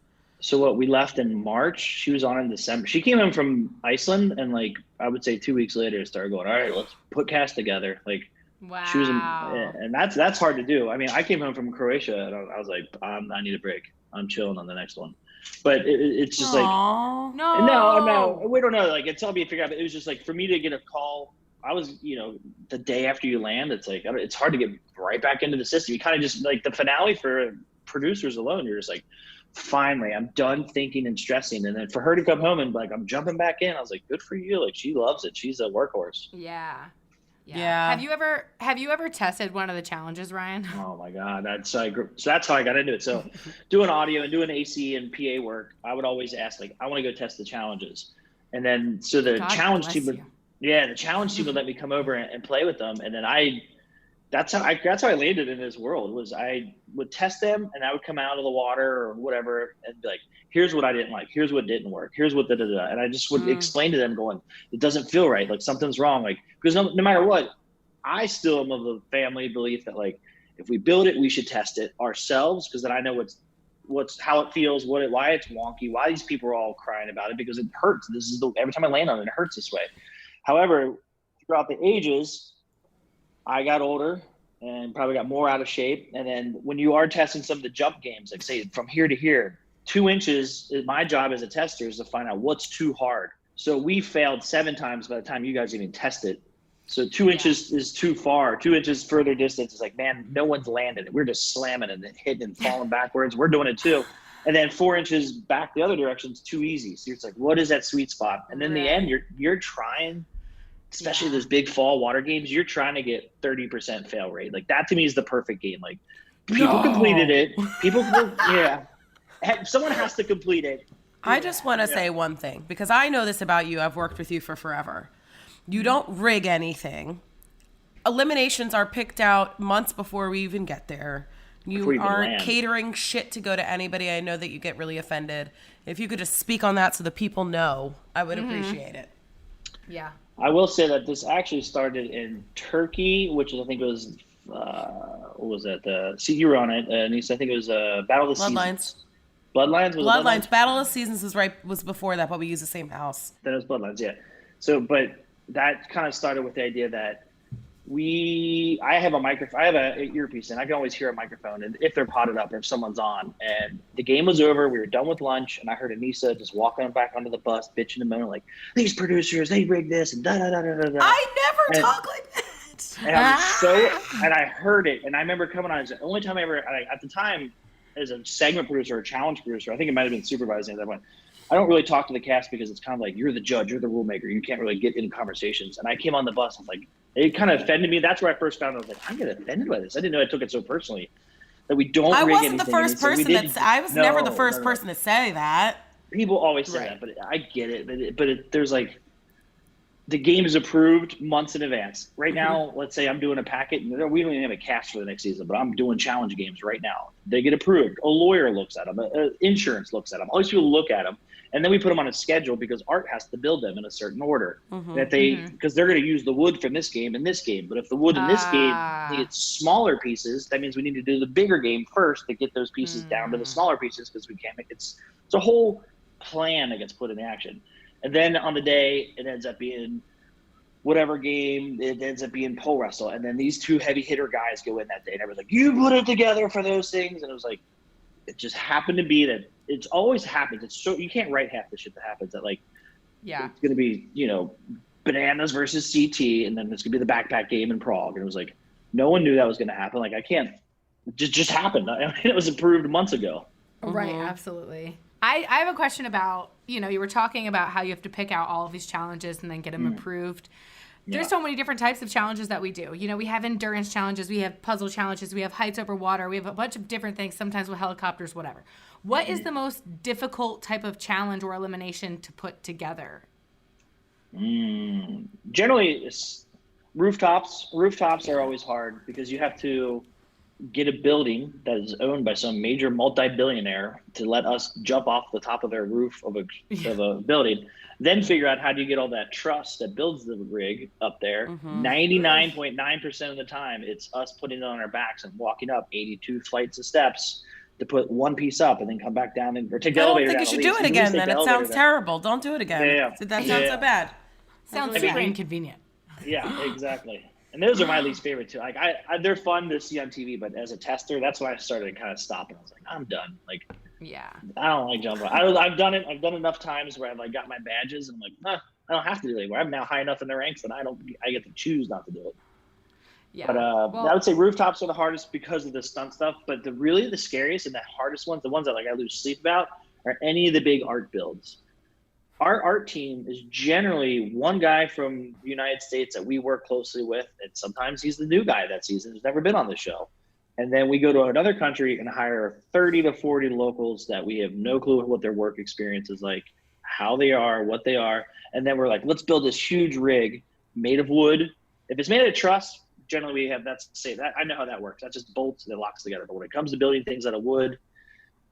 So we left in March. She was on in December. She came in from Iceland, and like I would say 2 weeks later, started going, all right, let's put cast together. Like, wow. She was, and that's hard to do. I mean, I came home from Croatia, and I was like, I need a break. I'm chilling on the next one. But it's just no, we don't know. Like it's all being figured out. But it was just like for me to get a call. I was, the day after you land, it's like it's hard to get right back into the system. You kind of just like the finale for producers alone. You're just like, finally, I'm done thinking and stressing. And then for her to come home and like, I'm jumping back in, I was like, good for you. Like, she loves it. She's a workhorse. Yeah. Yeah. Have you ever tested one of the challenges, Ryan? Oh my God. So that's how I got into it. So doing audio and doing AC and PA work, I would always ask, like, I want to go test the challenges. And then, so the challenge team would let me come over and play with them. And then that's how I landed in this world. Was I would test them and I would come out of the water or whatever and be like, here's what I didn't like, here's what didn't work, here's what and I just would explain to them going, it doesn't feel right, like something's wrong, like, because no matter what, I still am of the family belief that like, if we build it, we should test it ourselves, because then I know how it feels, why it's wonky, why these people are all crying about it, because it hurts. Every time I land on it, it hurts this way. However, throughout the ages, I got older and probably got more out of shape. And then when you are testing some of the jump games, like say from here to here, 2 inches, my job as a tester is to find out what's too hard. So we failed 7 times by the time you guys even test it. So 2 inches is too far. 2 inches further distance is like, man, no one's landed it. We're just slamming and hitting and falling backwards. We're doing it too. And then 4 inches back the other direction is too easy. So it's like, what is that sweet spot? And in the end, you're trying, especially those big fall water games, you're trying to get 30% fail rate. Like that to me is the perfect game. Like people completed it. Someone has to complete it. I just want to say one thing, because I know this about you. I've worked with you for forever. You don't rig anything. Eliminations are picked out months before we even get there. You aren't catering shit to go to anybody. I know that you get really offended. If you could just speak on that so the people know, I would appreciate it. Yeah. I will say that this actually started in Turkey, which I think was, what was that? You were on it, Nisa. I think it was Battle of the Seasons. Bloodlines? Bloodlines. Battle of Seasons was before that, but we use the same house. Then it was Bloodlines, yeah. So, but that kind of started with the idea that I have a microphone, I have an earpiece, and I can always hear a microphone, and if they're potted up or if someone's on. And the game was over, we were done with lunch, and I heard Anissa just walking back onto the bus, bitching and moaning like, these producers, they rigged this, and da-da-da-da-da-da. I never talk like that. And I heard it, and I remember coming on, it's the only time I ever, at the time, as a segment producer or a challenge producer, I think it might have been supervising at that point, I don't really talk to the cast because it's kind of like, you're the judge, you're the rule maker, you can't really get in conversations. And I came on the bus and like, it kind of offended me. That's where I first found out. I was like, I'm getting offended by this. I didn't know I took it so personally that we don't rig anything. I wasn't the first person I was never the first person to say that. People always say that, but I get it. But there's like, the game is approved months in advance. Right now, let's say I'm doing a packet, and we don't even have a cast for the next season, but I'm doing challenge games right now. They get approved. A lawyer looks at them. Insurance looks at them. All these people look at them. And then we put them on a schedule because art has to build them in a certain order because they're going to use the wood from this game and this game. But if the wood in this game needs smaller pieces, that means we need to do the bigger game first to get those pieces down to the smaller pieces, because we can't make it's a whole plan that gets put in action. And then on the day, it ends up being whatever game, it ends up being pole wrestle. And then these 2 heavy hitter guys go in that day, and everyone's like, you put it together for those things. And it was like, it just happened to be that it's always happens. It's so, you can't write half the shit that happens. That like, it's going to be, Bananas versus CT, and then it's going to be the backpack game in Prague. And it was like, no one knew that was going to happen. Like, it just happened. I mean, it was approved months ago. Right, absolutely. I have a question about, you were talking about how you have to pick out all of these challenges and then get them approved. There's so many different types of challenges that we do. We have endurance challenges, we have puzzle challenges, we have heights over water, we have a bunch of different things, sometimes with helicopters, whatever. What is the most difficult type of challenge or elimination to put together? Generally, it's rooftops. Rooftops are always hard because you have to get a building that is owned by some major multi-billionaire to let us jump off the top of their roof of a building. Then figure out how do you get all that trust that builds the rig up there. 99.9% of the time, it's us putting it on our backs and walking up 82 flights of steps to put one piece up and then come back down or take the elevator down. I don't think you should do it again then. It sounds terrible. Don't do it again. That sounds so bad. Sounds super inconvenient. Yeah, exactly. And those are my least favorite too. Like they're fun to see on TV, but as a tester, that's why I started kind of stopping. I was like, I'm done. Like, I don't like jumping. I've done it. I've done enough times where I've like got my badges and I'm like, I don't have to do it anymore. I'm now high enough in the ranks that I get to choose not to do it. Yeah. But I would say rooftops are the hardest because of the stunt stuff. But the scariest and the hardest ones, the ones that like I lose sleep about, are any of the big art builds. Our art team is generally one guy from the United States that we work closely with, and sometimes he's the new guy that season who's never been on the show. And then we go to another country and hire 30 to 40 locals that we have no clue what their work experience is like, how they are, what they are. And then we're like, let's build this huge rig made of wood. If it's made of truss, generally we have that's safe. That I know how that works. That's just bolts that locks together. But when it comes to building things out of wood,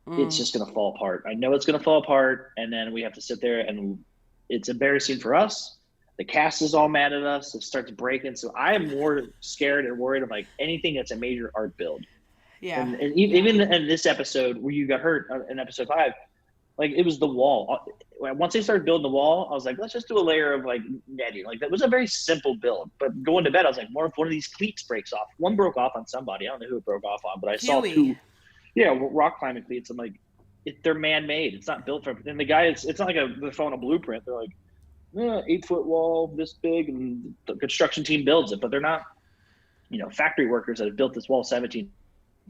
it's just going to fall apart. I know it's going to fall apart, and then we have to sit there, and it's embarrassing for us. The cast is all mad at us. It starts breaking. So I am more scared and worried of like anything that's a major art build. Yeah. And even in this episode where you got hurt in episode 5, like it was the wall. Once they started building the wall, I was like, let's just do a layer of like netting. Like that was a very simple build. But going to bed, I was like, more if one of these cleats breaks off. One broke off on somebody. I don't know who it broke off on, but I saw 2. Yeah, rock climbing cleats. I'm like, they're man-made. It's not built for. And the guy, it's not like they're following a blueprint. They're like, 8-foot wall, this big, and the construction team builds it. But they're not, factory workers that have built this wall 17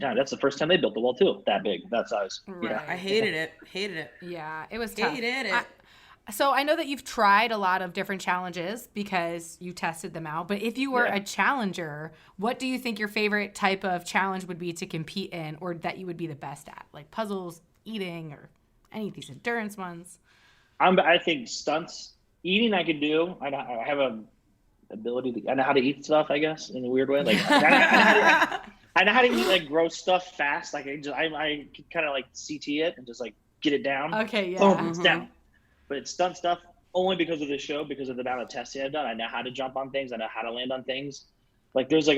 times. That's the first time they built the wall too, that big, that size. Right. I hated it. Yeah, it was tough. Hated it. So I know that you've tried a lot of different challenges because you tested them out. But if you were a challenger, what do you think your favorite type of challenge would be to compete in, or that you would be the best at? Like puzzles, eating, or any of these endurance ones? I think stunts, eating I can do. I have a ability to. I know how to eat stuff. I guess in a weird way. Like I know how to eat like gross stuff fast. Like I kind of like CT it and just like get it down. Okay, yeah. Boom, it's down. But it's stunt stuff only because of the show, because of the amount of testing I've done. I know how to jump on things. I know how to land on things. Like there's like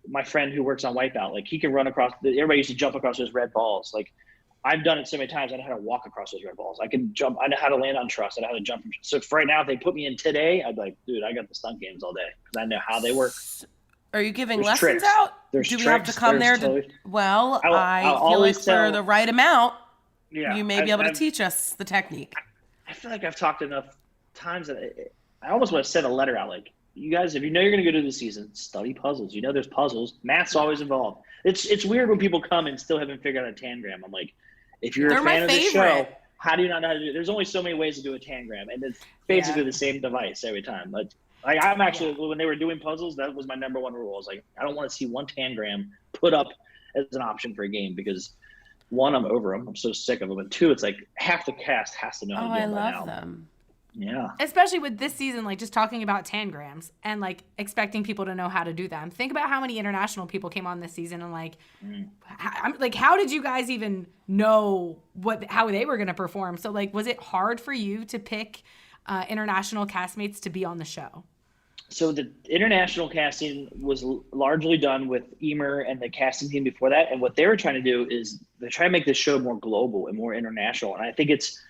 my friend who works on Wipeout, like he can run across, everybody used to jump across those red balls. Like I've done it so many times. I know how to walk across those red balls. I can jump. I know how to land on truss. I know how to jump. So if right now, if they put me in today, I'd be like, dude, I got the stunt games all day because I know how they work. Are you giving There's lessons tricks. out? There's Do we have to tricks. come there There's to? totally- Well, I'll I feel like always for tell- the right amount, Yeah, you may be able to teach us the technique. I feel like I've talked enough times that I almost want to send a letter out. Like, you guys, if you know you're going to go to the season, study puzzles. You know there's puzzles. Math's always involved. It's weird when people come and still haven't figured out a tangram. I'm like, if you're They're a my fan of the show, favorite. how do you not know how to do it? There's only so many ways to do a tangram, and it's basically the same device every time. Like I'm actually, when they were doing puzzles, that was my number one rule. I was like, I don't want to see one tangram put up as an option for a game because, one, I'm over them. I'm so sick of them. And 2, it's like half the cast has to know how to do I them by love now. them. Yeah. Especially with this season, like just talking about tangrams and like expecting people to know how to do them. Think about how many international people came on this season and like, how did you guys even know how they were going to perform? So like, was it hard for you to pick international castmates to be on the show? So the international casting was largely done with Emer and the casting team before that. And what they were trying to do is they're trying to make this show more global and more international. And I think it's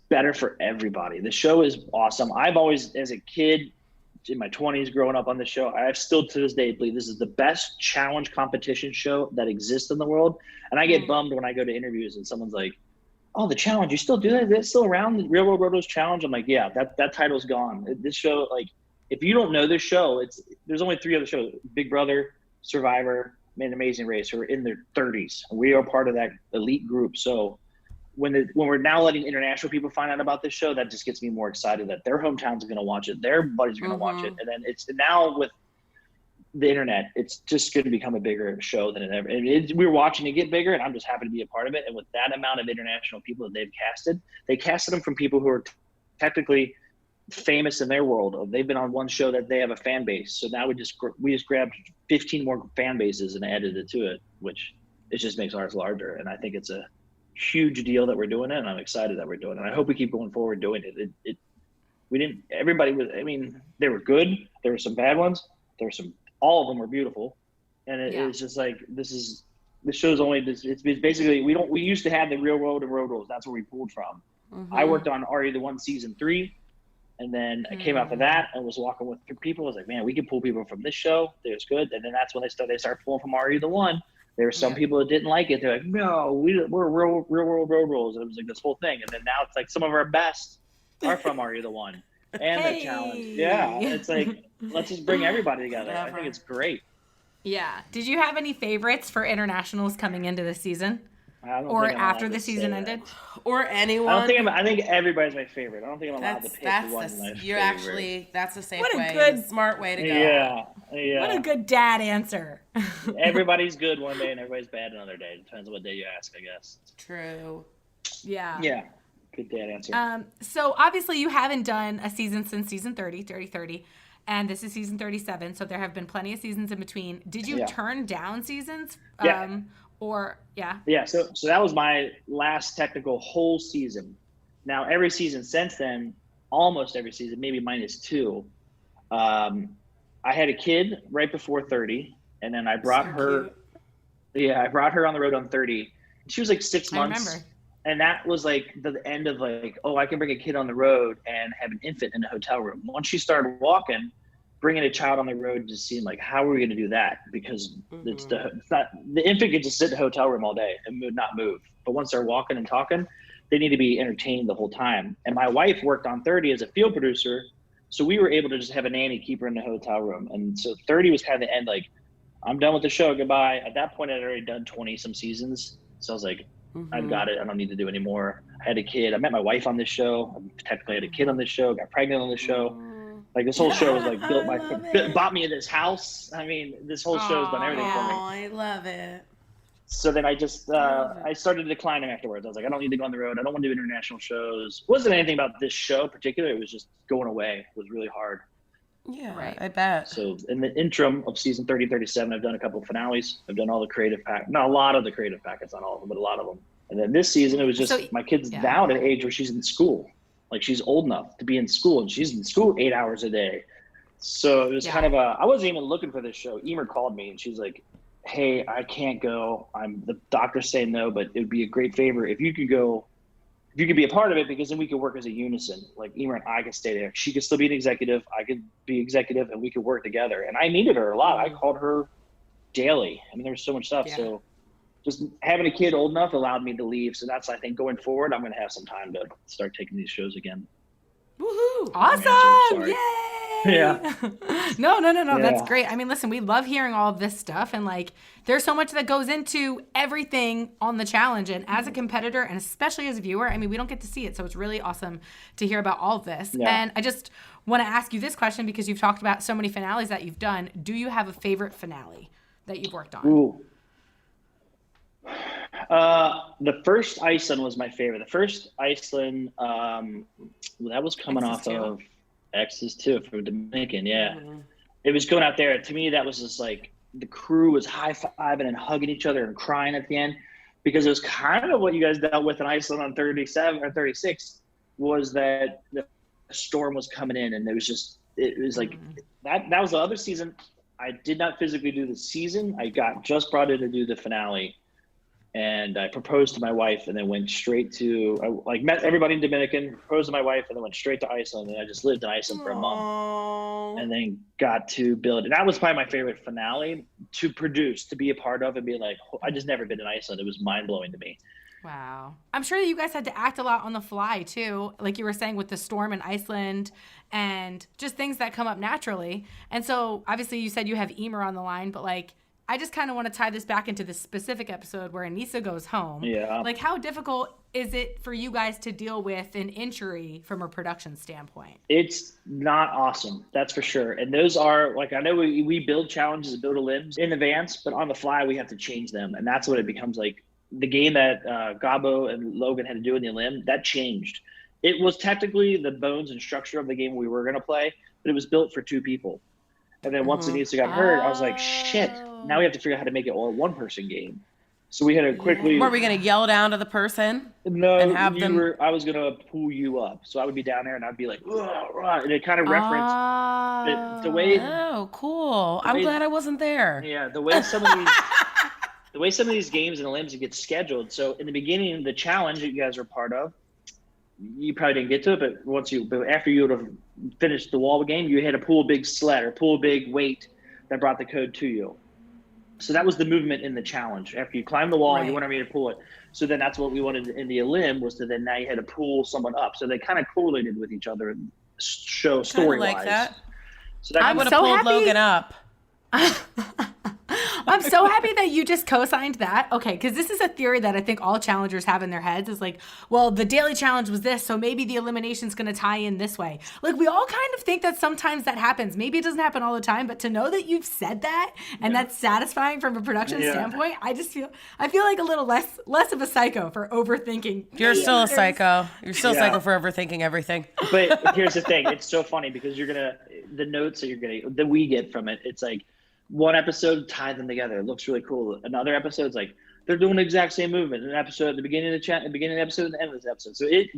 better for everybody. The show is awesome. I've always, as a kid in my 20s growing up on the show, I still to this day believe this is the best challenge competition show that exists in the world. And I get bummed when I go to interviews and someone's like, oh, the challenge, you still do that? Is it still around, the Real World Rotos Challenge? I'm like, yeah, that title's gone. This show, like, if you don't know this show, there's only 3 other shows: Big Brother, Survivor, and Amazing Race, who are in their 30s. We are part of that elite group. So when we're now letting international people find out about this show, that just gets me more excited that their hometowns are going to watch it, their buddies are going to watch it, and then it's now with the internet, it's just going to become a bigger show than it ever. And we're watching it get bigger, and I'm just happy to be a part of it. And with that amount of international people that they've casted, they casted them from people who are technically famous in their world. They've been on one show that they have a fan base. So now we just grabbed 15 more fan bases and added it to it, which it just makes ours larger. And I think it's a huge deal that we're doing it, and I'm excited that we're doing it. And I hope we keep going forward doing it. Everybody was, I mean, they were good. There were some bad ones. All of them were beautiful. And it's just like, this show's only, it's basically, we used to have the Real World of Road Rules. That's where we pulled from. I worked on Are You the One season 3. And then I came out of that and was walking with people. I was like, man, we can pull people from this show. It was good. And then that's when they start pulling from Are You the One. There were some people that didn't like it. They're like, no, we're real world road rules. And it was like this whole thing. And then now it's like some of our best are from Are You the One. and the challenge. Yeah, it's like, let's just bring everybody together. I think it's great. Yeah. Did you have any favorites for internationals coming into the season? Or after the season ended? Or anyone? I think everybody's my favorite. I don't think I'm allowed to pick one You're favorite. actually, that's the safe What a way. good, smart way to go. Yeah. What a good dad answer. Everybody's good one day and everybody's bad another day. Depends on what day you ask, I guess. True. Yeah. Yeah. Good dad answer. So obviously you haven't done a season since season 30, and this is season 37. So there have been plenty of seasons in between. Did you turn down seasons? Yeah. Yeah. So that was my last technical whole season. Now every season since then, almost every season, maybe minus 2. I had a kid right before 30, and then I brought her. Cute. Yeah, I brought her on the road on 30. She was like 6 months. I remember. And that was like the end of like, oh, I can bring a kid on the road and have an infant in a hotel room. Once she started walking, bringing a child on the road just seemed like, how are we going to do that? Because it's not the infant could just sit in a hotel room all day and not move. But once they're walking and talking, they need to be entertained the whole time. And my wife worked on 30 as a field producer, so we were able to just have a nanny keep her in the hotel room. And so 30 was kind of the end. Like, I'm done with the show. Goodbye. At that point, I'd already done 20 some seasons, so I was like, I've got it. I don't need to do any more. I had a kid. I met my wife on this show. I technically had a kid on this show. Got pregnant on this show. Like, this whole show was like bought me this house. I mean, this whole show's done everything for me. Oh, I love it. So then I just I started declining afterwards. I was like, I don't need to go on the road. I don't want to do international shows. It wasn't anything about this show in particular. It was just going away. It was really hard. Yeah, right. I bet. So in the interim of season 30, 37, I've done a couple of finales. I've done all the creative pack. Not a lot of the creative packets, not all of them, but a lot of them. And then this season, it was just my kid's now at an age where she's in school. Like, she's old enough to be in school, and she's in school 8 hours a day. So it was kind of I wasn't even looking for this show. Emer called me, and she's like, hey, I can't go. The doctor's saying no, but it would be a great favor if you could go, if you could be a part of it, because then we could work as a unison. Like, Emer and I could stay there. She could still be an executive. I could be executive, and we could work together. And I needed her a lot. I called her daily. I mean, there was so much stuff. Yeah. So just having a kid old enough allowed me to leave. So that's, I think, going forward, I'm going to have some time to start taking these shows again. Woohoo! Awesome! Yay! Yeah. No. Yeah. That's great. I mean, listen, we love hearing all of this stuff, and like, there's so much that goes into everything on the challenge. And as a competitor, and especially as a viewer, I mean, we don't get to see it, so it's really awesome to hear about all of this. Yeah. And I just want to ask you this question, because you've talked about so many finales that you've done. Do you have a favorite finale that you've worked on? Ooh. The first Iceland was my favorite. The first Iceland, that was coming off of X's too, from Dominican. Yeah. Mm-hmm. It was going out there. To me, that was just like, the crew was high-fiving and hugging each other and crying at the end, because it was kind of what you guys dealt with in Iceland on 37 or 36, was that the storm was coming in, and it was like that was the other season. I did not physically do the season. I got just brought in to do the finale. And I proposed to my wife, and then went straight to, met everybody in Dominican, proposed to my wife, and then went straight to Iceland. And I just lived in Iceland for a month, and then got to build. And that was probably my favorite finale to produce, to be a part of, and be like, I just never been in Iceland. It was mind blowing to me. Wow. I'm sure that you guys had to act a lot on the fly too, like you were saying, with the storm in Iceland and just things that come up naturally. And so obviously you said you have Emer on the line, but like, I just kind of want to tie this back into this specific episode where Anissa goes home. Yeah. Like, how difficult is it for you guys to deal with an injury from a production standpoint? It's not awesome, that's for sure. And those are, like, I know we build challenges and build limbs in advance, but on the fly, we have to change them. And that's what it becomes like. The game that Gabo and Logan had to do in the limb, that changed. It was technically the bones and structure of the game we were going to play, but it was built for 2 people. And then once Anissa got hurt, I was like, shit. Now we have to figure out how to make it all a 1-person game. So we had to quickly. Were we going to yell down to the person? No, and have them. I was going to pull you up. So I would be down there, and I'd be like, and it kind of referenced the way. Oh, cool! I'm glad I wasn't there. Yeah, the way some of these games and the limbs get scheduled. So in the beginning, the challenge that you guys were part of, you probably didn't get to it, but after you would have finished the wall game, you had to pull a big sled or pull a big weight that brought the code to you. So that was the movement in the challenge. After you climb the wall, you wanted me to pull it. So then that's what we wanted in the limb, was to then now you had to pull someone up. So they kind of correlated with each other. show Kinda story wise. like that. So that I I'm would have so pulled happy. Logan up. I'm so happy that you just co-signed that. Okay, because this is a theory that I think all challengers have in their heads. Is like, well, the daily challenge was this, so maybe the elimination's going to tie in this way. Like, we all kind of think that sometimes that happens. Maybe it doesn't happen all the time, but to know that you've said that and that's satisfying from a production standpoint, I feel like a little less of a psycho for overthinking. You're still a psycho. You're still a psycho for overthinking everything. But here's the thing: it's so funny because the notes that we get from it. It's like one episode tie them together. It looks really cool. Another episode's like they're doing the exact same movement. An episode at the beginning of the beginning of the episode, and the end of the episode. So it,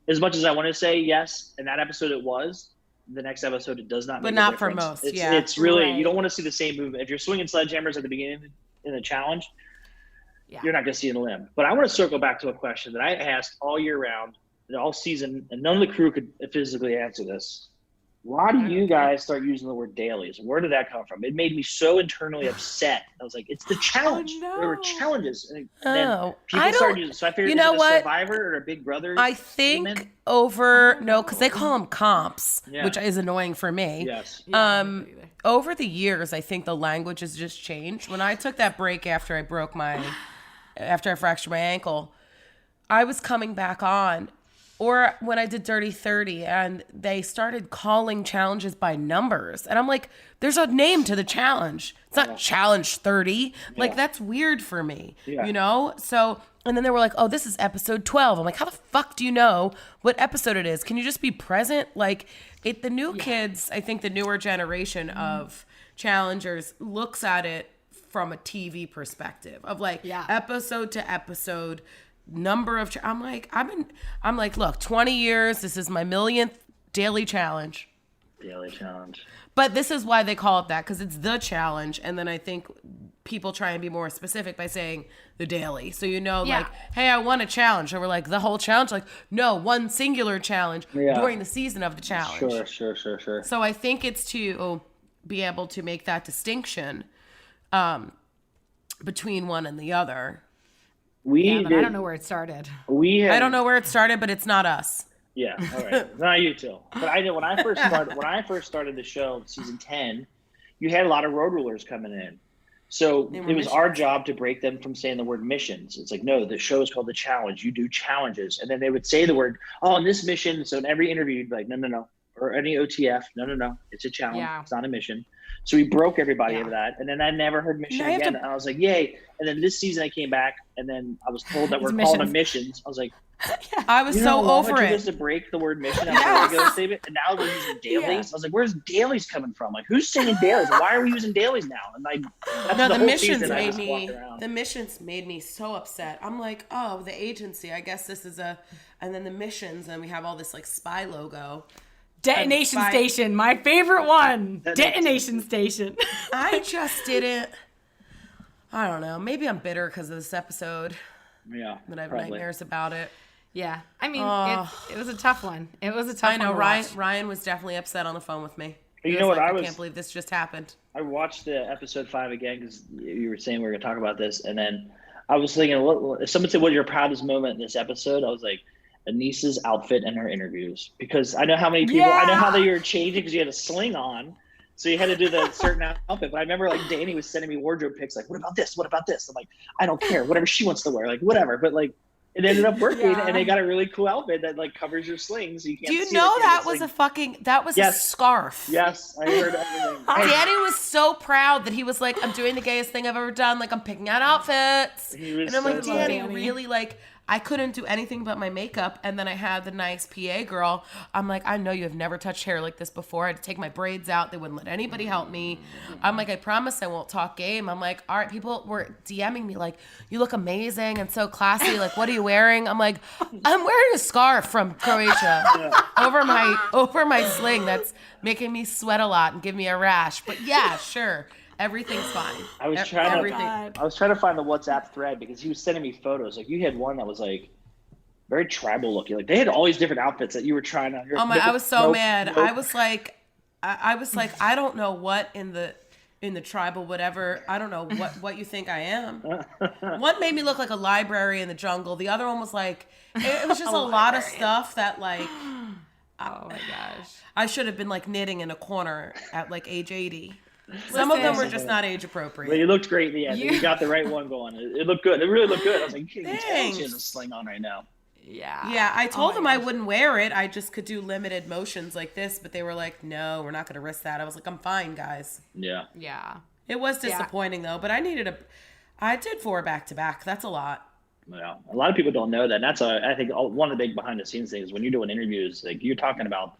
as much as I want to say yes, in that episode it was. The next episode it does not. But make not a for difference. most. It's really Right. you don't want to see the same movement. If you're swinging sledgehammers at the beginning in the challenge, you're not going to see an limb. But I want to circle back to a question that I asked all year round, all season, and none of the crew could physically answer this. Why do you guys start using the word dailies? Where did that come from? It made me so internally upset. I was like, it's the challenge. no. There were challenges. And then Oh, people I started don't. using So I figured You know it was what? a Survivor or a Big Brother. I think statement. because they call them comps, Yeah. which is annoying for me. Yes. Over the years, I think the language has just changed. When I took that break after I fractured my ankle, I was coming back on, or when I did Dirty 30 and they started calling challenges by numbers. And I'm like, there's a name to the challenge. It's not challenge 30. Like, that's weird for me, you know? So, and then they were like, oh, this is episode 12. I'm like, how the fuck do you know what episode it is? Can you just be present? Like, the new kids, I think the newer generation of challengers looks at it from a TV perspective of like episode to episode, number of I'm like, look, 20 years, this is my millionth daily challenge. But this is why they call it that, because it's the challenge. And then I think people try and be more specific by saying the daily. So, like, hey, I won a challenge. Or we're like, the whole challenge? Like, no, one singular challenge during the season of the challenge. Sure. So I think it's to be able to make that distinction between one and the other. But I don't know where it started. I don't know where it started, but it's not us. Yeah, all right. Not you too. But I know when I first started the show, season 10, you had a lot of road rulers coming in. So it was our job to break them from saying the word missions. It's like, no, the show is called The Challenge. You do challenges. And then they would say the word, oh, in this mission. So in every interview, you'd be like, no. Or any OTF, no. It's a challenge. Yeah. It's not a mission. So we broke everybody of that. And then I never heard mission again. And I was like, yay. And then this season I came back and then I was told that we're calling them missions. I was like, I was so over it. To break the word mission after a regular statement, and now we're using dailies. I was like, "Where's dailies coming from? Like, who's saying dailies? Why are we using dailies now?" And like, the missions made me so upset. I'm like, oh, the agency. I guess this is and then the missions, and we have all this like spy logo. Detonation Station, my favorite one. Detonation Station. I just didn't. I don't know. Maybe I'm bitter because of this episode. Yeah, that I have nightmares about it. Yeah, I mean, it was a tough one. It was a tough one. I know. Watch. Ryan was definitely upset on the phone with me. You know what? I can't believe this just happened. I watched the episode 5 again because you were saying we were going to talk about this, and then I was thinking, if someone said, "What's your proudest moment in this episode?" I was like, Anissa's outfit and her interviews, because I know how many people. I know how they were changing because you had a sling on. So you had to do the certain outfit. But I remember like Danny was sending me wardrobe pics like, what about this? What about this? I'm like, I don't care. Whatever she wants to wear. Like, whatever. But like, it ended up working and they got a really cool outfit that like covers your slings. So you can't Do you see know that was a scarf? Yes, I heard everything. Danny was so proud that he was like, I'm doing the gayest thing I've ever done. Like, I'm picking out outfits. And I'm like, Danny, really, like, I couldn't do anything but my makeup. And then I had the nice PA girl. I'm like, I know you have never touched hair like this before. I had to take my braids out. They wouldn't let anybody help me. I'm like, I promise I won't talk game. I'm like, all right, people were DMing me like, you look amazing and so classy. Like, what are you wearing? I'm like, I'm wearing a scarf from Croatia over my sling that's making me sweat a lot and give me a rash. But yeah, sure. Everything's fine. I was trying to find the WhatsApp thread because he was sending me photos. Like you had one that was like very tribal looking. Like they had all these different outfits that you were trying to. I was so mad. I was like, I don't know what in the tribal whatever. I don't know what you think I am. One made me look like a library in the jungle. The other one was like, it was just a lot of stuff that like. Oh my gosh. I should have been like knitting in a corner at like age 80. Some of them were just not age But appropriate. you looked great in the end. You got the right one going. It looked good. It really looked good. I was like, you can't tell Thanks. she has a sling on right now. Yeah. Yeah, I told my them I gosh. wouldn't wear it. I just could do limited motions like this, but they were like, no, we're not going to risk that. I was like, I'm fine, guys. Yeah. Yeah. It was disappointing though, but I did 4 back-to-back. That's a lot. Yeah. A lot of people don't know that. And that's, I think, one of the big behind the scenes things when you're doing interviews, like you're talking about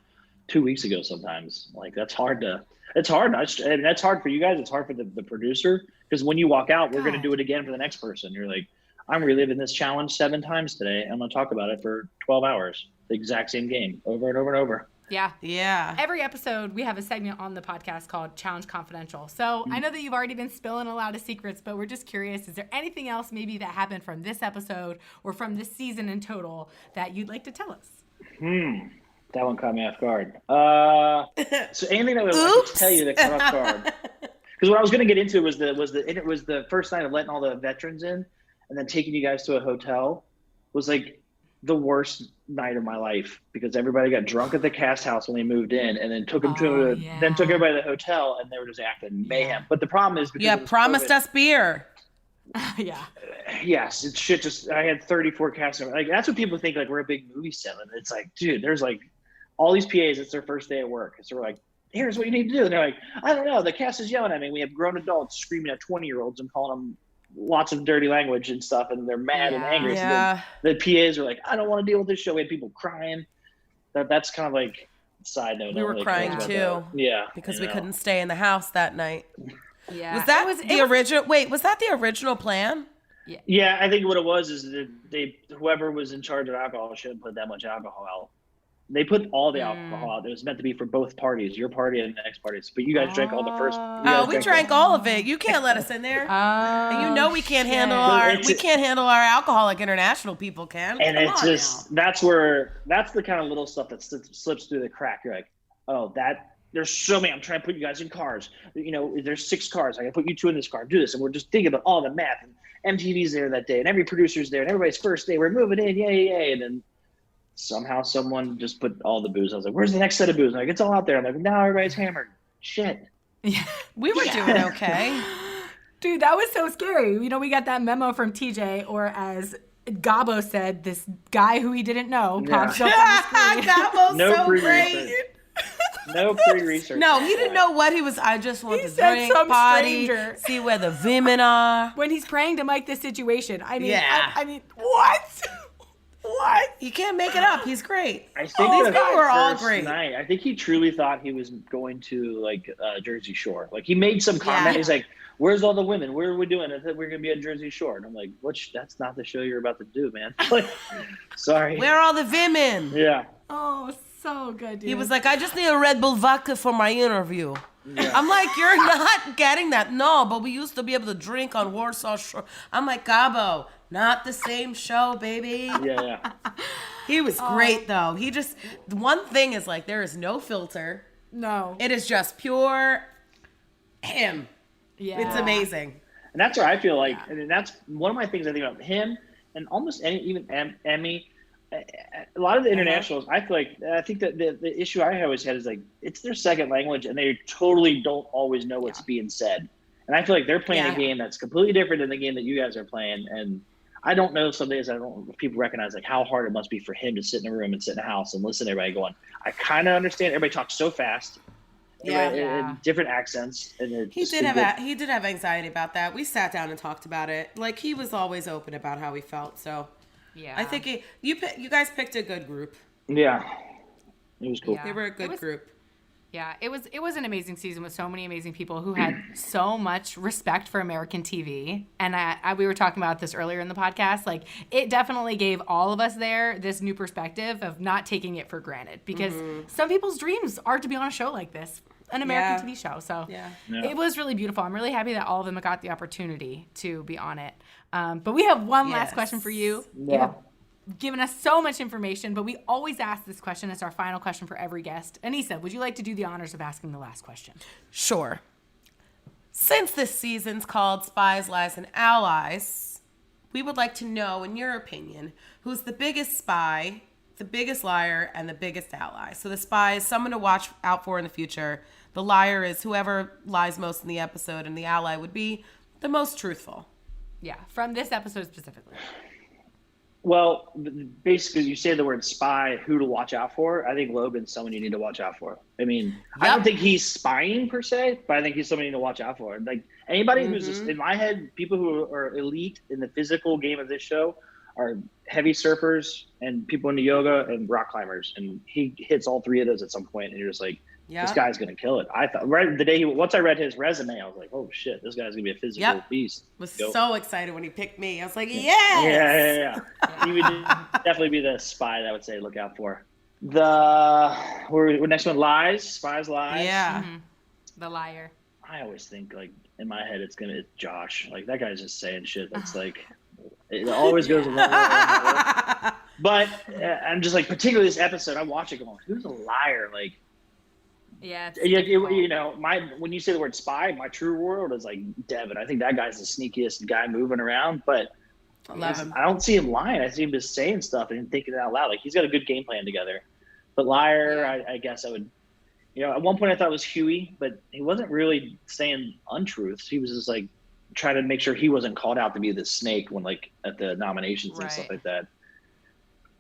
2 weeks ago sometimes. Like that's hard to, it's hard. That's hard for you guys. It's hard for the producer because when you walk out, we're going to do it again for the next person. You're like, I'm reliving this challenge 7 times today. I'm going to talk about it for 12 hours. The exact same game over and over and over. Yeah. Yeah. Every episode, we have a segment on the podcast called Challenge Confidential. So I know that you've already been spilling a lot of secrets, but we're just curious, is there anything else maybe that happened from this episode or from this season in total that you'd like to tell us? That one caught me off guard. So anything that I would tell you that caught off guard. Because what I was going to get into was the first night of letting all the veterans in and then taking you guys to a hotel was like the worst night of my life because everybody got drunk at the cast house when they moved in and then took them then took everybody to the hotel and they were just acting mayhem. But the problem is because Yeah, promised us beer. Yeah. Yes, it's shit. Just I had 34 cast members. Like that's what people think. Like we're a big movie set, and it's like, dude, there's like all these PAs. It's their first day at work, so we're like, here's what you need to do. And they're like, I don't know. The cast is yelling at me. We have grown adults screaming at 20-year-olds and calling them lots of dirty language and stuff, and they're mad and angry. Yeah. So the PAs are like, I don't want to deal with this show. We had people crying. That's kind of like side note. We were crying too. Yeah, because we couldn't stay in the house that night. Yeah. Was that the original? Wait, was that the original plan? Yeah, I think what it was is that whoever was in charge of alcohol shouldn't put that much alcohol out. They put all the alcohol out. It was meant to be for both parties, your party and the next parties. But you guys drank all the first. Oh, we drank all of it. You can't let us in there. And you know we can't handle our alcohol like international people can. And it's just that's the kind of little stuff that slips through the crack. You're like, oh, there's so many. I'm trying to put you guys in cars. You know, there's 6 cars. I can put you 2 in this car. Do this, and we're just thinking about all the math. And MTV's there that day, and every producer's there, and everybody's first day. We're moving in, yay! And then somehow someone just put all the booze. I was like, where's the next set of booze? I'm like, it's all out there. I'm like, now everybody's hammered. Shit. Yeah. We were doing okay. Dude, that was so scary. You know, we got that memo from TJ, or as Gabo said, this guy who he didn't know pops up on the screen. Gabo's No so pre-research. great. No pre-research. No, he didn't know what he was. I just want to said drink, some party, stranger. see where the women are. When he's praying to Mike the situation. I mean, Yeah. I mean, what? What? You can't make it up. He's great. I think These the people are all first great. night, I think he truly thought he was going to like Jersey Shore. Like he made some comment. Yeah. He's like, "Where's all the women? Where are we doing? I thought we were gonna be at Jersey Shore." And I'm like, "What? That's not the show you're about to do, man." Like, sorry. Where are all the women? Yeah. Oh, so good, dude. He was like, I just need a Red Bull vodka for my interview. I'm like, you're not getting that. No, but we used to be able to drink on Warsaw Shore. I'm like, Gabo, not the same show, baby. Yeah. He was great, though. The one thing is like, there is no filter. No. It is just pure him. Yeah. It's amazing. And that's where I feel like, and that's one of my things I think about him and almost even Emmy. A lot of the internationals, I think that the issue I always had is like it's their second language and they totally don't always know what's being said. And I feel like they're playing a game that's completely different than the game that you guys are playing. And I don't know some days if people recognize like how hard it must be for him to sit in a room and sit in a house and listen to everybody going. I kind of understand. Everybody talks so fast. In different accents. And He did have anxiety about that. We sat down and talked about it. Like he was always open about how he felt. So Yeah. I think you guys picked a good group. Yeah. It was cool. Yeah. They were a good group. Yeah, it was an amazing season with so many amazing people who had so much respect for American TV. And we were talking about this earlier in the podcast. Like, it definitely gave all of us there this new perspective of not taking it for granted. Because some people's dreams are to be on a show like this, an American TV show. So it was really beautiful. I'm really happy that all of them got the opportunity to be on it. But we have one last question for you. Yeah. You have given us so much information, but we always ask this question as our final question for every guest. Anissa, would you like to do the honors of asking the last question? Sure. Since this season's called Spies, Lies, and Allies, we would like to know, in your opinion, who's the biggest spy the biggest liar and the biggest ally. So the spy is someone to watch out for in the future. The liar is whoever lies most in the episode, and the ally would be the most truthful. Yeah, from this episode specifically. Well, basically, you say the word spy, who to watch out for. I think Logan's someone you need to watch out for. I mean, I don't think he's spying per se, but I think he's someone you need to watch out for. Like anybody who's just, in my head, people who are elite in the physical game of this show are heavy surfers and people into yoga and rock climbers. And he hits all three of those at some point, and you're just like, this guy's gonna kill it. I thought right the day once I read his resume, I was like, oh shit, this guy's gonna be a physical beast. Was so exciid when he picked me. I was like, yes! Yeah. He would definitely be the spy that I would say look out for. The next one, lies. Spies, lies. Yeah. Mm-hmm. The liar. I always think like in my head it's Josh. Like that guy's just saying shit that's like it always goes along. But I'm just like, particularly this episode, I watch it going, who's a liar? Like, yeah, you know, when you say the word spy, my true world is like Devin. I think that guy's the sneakiest guy moving around, but I don't see him lying. I see him just saying stuff and thinking it out loud. Like he's got a good game plan together. But liar, I guess I would, you know, at one point I thought it was Huey, but he wasn't really saying untruths. He was just like trying to make sure he wasn't called out to be the snake when like at the nominations and stuff like that.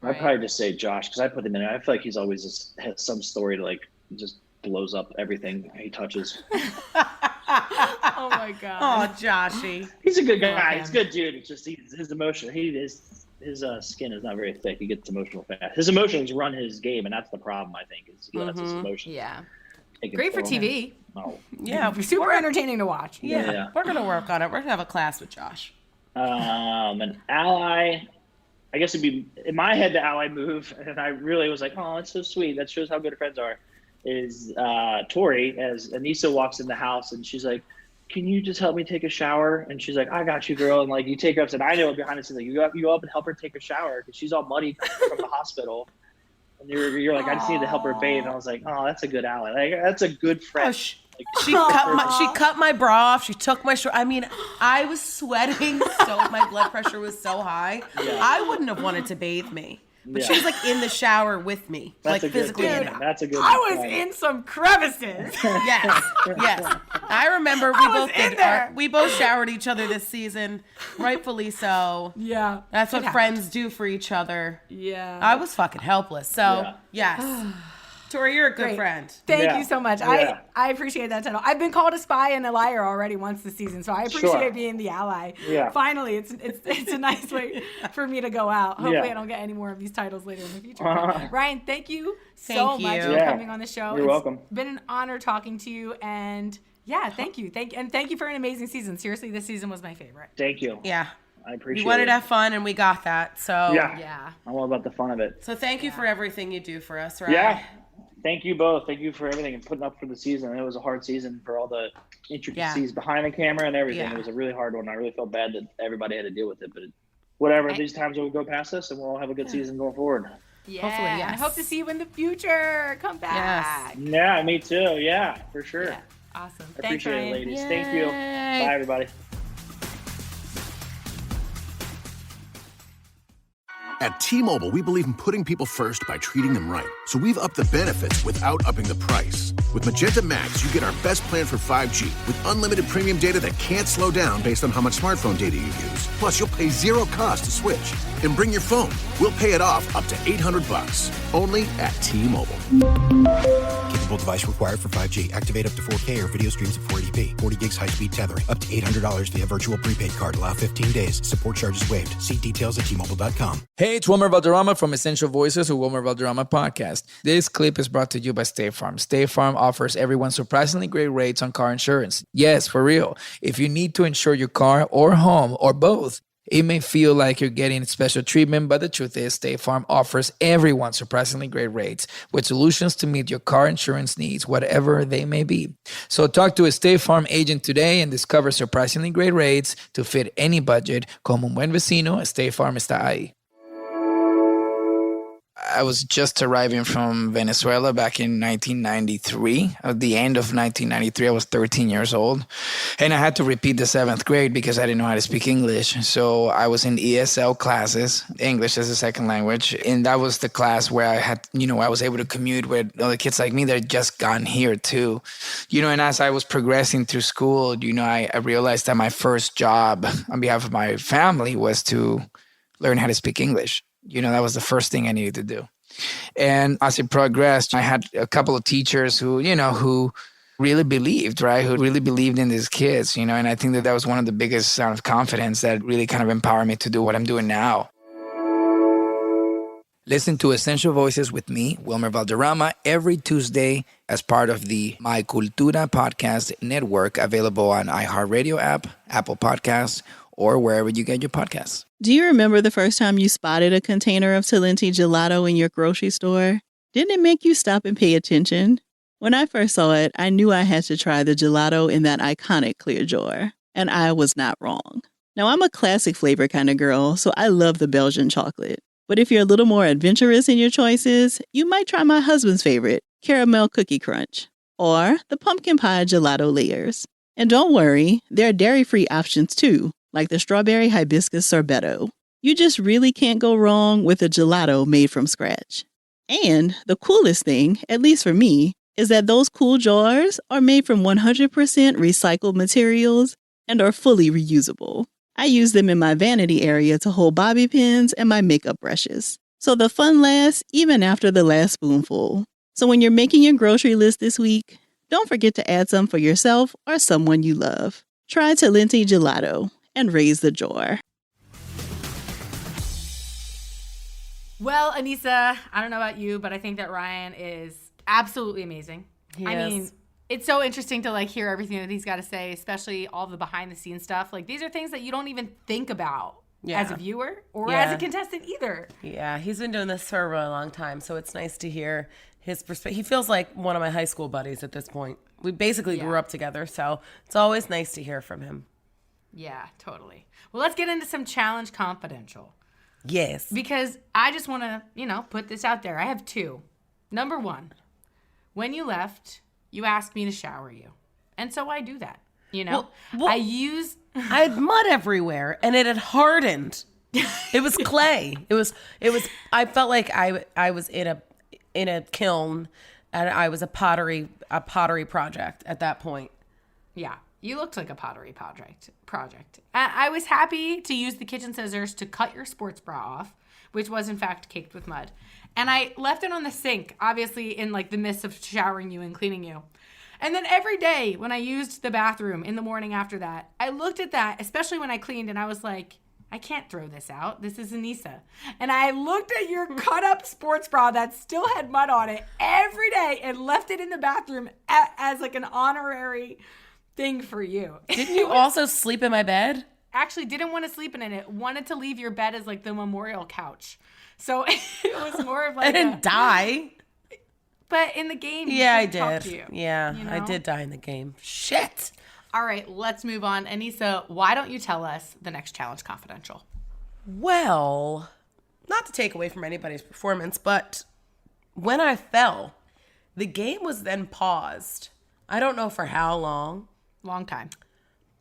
I'd probably just say Josh, because I put him in there. I feel like he's always just has some story to like just blows up everything he touches. Oh my god. Oh, Joshy. He's a good guy. He's a good dude. It's just his emotion. His skin is not very thick. He gets emotional fast. His emotions run his game, and that's the problem. I think is he lets his emotions. Yeah. Great for TV. Oh. Yeah. Super entertaining to watch. Yeah. We're gonna work on it. We're gonna have a class with Josh. An ally. I guess it'd be in my head the ally move, and I really was like, oh, that's so sweet. That shows how good friends are. Is Tori, as Anissa walks in the house and she's like, can you just help me take a shower? And she's like, I got you, girl. And like you take her upstairs. I know behind the scenes, like you go up and help her take a shower because she's all muddy from the hospital. And you're like, I just need to help her bathe. And I was like, oh, that's a good ally. Like that's a good friend. She cut my bra off. She took my shirt. I mean, I was sweating so my blood pressure was so high. Yeah. I wouldn't have wanted to bathe me. But she was like in the shower with me, that's like physically. That's a good. I was in some crevices. Yes. I remember we both showered each other this season, rightfully so. Yeah, that's what friends do for each other. Yeah, I was fucking helpless. So yes. Tori, you're a good friend. Thank you so much. I appreciate that title. I've been called a spy and a liar already once this season, so I appreciate being the ally. Yeah. Finally, it's a nice way for me to go out. Hopefully, I don't get any more of these titles later in the future. Ryan, thank you so much for coming on the show. You're welcome. It's been an honor talking to you, and thank you. Thank you for an amazing season. Seriously, this season was my favorite. Thank you. Yeah. I appreciate it. We wanted to have fun, and we got that. So yeah. I'm all about the fun of it. So thank you for everything you do for us, right? Yeah. Thank you both. Thank you for everything and putting up for the season. It was a hard season for all the intricacies behind the camera and everything. It was a really hard one. I really felt bad that everybody had to deal with it, but whatever. These times will go past us, and we'll all have a good season going forward. Yeah. Hopefully, yes. I hope to see you in the future. Come back. Yes. Yeah, me too. Yeah, for sure. Yeah. Awesome. I appreciate it, ladies. Yay. Thank you. Bye, everybody. At T-Mobile, we believe in putting people first by treating them right. So we've upped the benefits without upping the price. With Magenta Max, you get our best plan for 5G with unlimited premium data that can't slow down based on how much smartphone data you use. Plus, you'll pay zero cost to switch. And bring your phone. We'll pay it off up to $800. Only at T-Mobile. Capable device required for 5G. Activate up to 4K or video streams at 480p. 40 gigs high-speed tethering. Up to $800 via virtual prepaid card. Allow 15 days. Support charges waived. See details at T-Mobile.com. Hey, it's Wilmer Valderrama from Essential Voices of Wilmer Valderrama Podcast. This clip is brought to you by State Farm. State Farm offers everyone surprisingly great rates on car insurance. Yes, for real. If you need to insure your car or home or both, it may feel like you're getting special treatment, but the truth is State Farm offers everyone surprisingly great rates with solutions to meet your car insurance needs, whatever they may be. So talk to a State Farm agent today and discover surprisingly great rates to fit any budget. Como un buen vecino, State Farm está ahí. I was just arriving from Venezuela back in 1993. At the end of 1993, I was 13 years old. And I had to repeat the 7th grade because I didn't know how to speak English. So I was in ESL classes, English as a second language. And that was the class where I had, I was able to commute with other kids like me that had just gotten here too. And as I was progressing through school, I realized that my first job on behalf of my family was to learn how to speak English. That was the first thing I needed to do. And as it progressed, I had a couple of teachers who really believed, right? Who really believed in these kids, and I think that was one of the biggest sign of confidence that really kind of empowered me to do what I'm doing now. Listen to Essential Voices with me, Wilmer Valderrama, every Tuesday as part of the My Cultura podcast network, available on iHeartRadio app, Apple Podcasts, or wherever you get your podcasts. Do you remember the first time you spotted a container of Talenti gelato in your grocery store? Didn't it make you stop and pay attention? When I first saw it, I knew I had to try the gelato in that iconic clear jar, and I was not wrong. Now, I'm a classic flavor kind of girl, so I love the Belgian chocolate. But if you're a little more adventurous in your choices, you might try my husband's favorite, caramel cookie crunch, or the pumpkin pie gelato layers. And don't worry, there are dairy-free options too, like the strawberry hibiscus sorbetto. You just really can't go wrong with a gelato made from scratch. And the coolest thing, at least for me, is that those cool jars are made from 100% recycled materials and are fully reusable. I use them in my vanity area to hold bobby pins and my makeup brushes. So the fun lasts even after the last spoonful. So when you're making your grocery list this week, don't forget to add some for yourself or someone you love. Try Talenti Gelato and raise the jar. Well, Anissa, I don't know about you, but I think that Ryan is absolutely amazing. I mean, it's so interesting to hear everything that he's got to say, especially all the behind the scenes stuff. These are things that you don't even think about as a viewer or as a contestant either. Yeah, he's been doing this for a really long time, so it's nice to hear his perspective. He feels like one of my high school buddies at this point. We basically grew up together, so it's always nice to hear from him. Yeah, totally. Well, let's get into some Challenge Confidential. Yes. Because I just want to, put this out there. I have 2. Number 1, when you left, you asked me to shower you. And so I do that, Well, I had mud everywhere and it had hardened. It was clay. It was I felt like I was in a kiln and I was a pottery project at that point. Yeah. You looked like a pottery project. I was happy to use the kitchen scissors to cut your sports bra off, which was in fact caked with mud. And I left it on the sink, obviously in the midst of showering you and cleaning you. And then every day when I used the bathroom in the morning after that, I looked at that, especially when I cleaned, and I was like, I can't throw this out. This is Anissa. And I looked at your cut up sports bra that still had mud on it every day and left it in the bathroom as an honorary thing for you. Didn't you also sleep in my bed? Actually didn't want to sleep in it. Wanted to leave your bed as the memorial couch. So it was more of I didn't die. But in the game, I did. To you, I did die in the game. Shit. All right, let's move on. Anissa, why don't you tell us the next Challenge Confidential? Well, not to take away from anybody's performance, but when I fell, the game was then paused. I don't know for how long. Long time.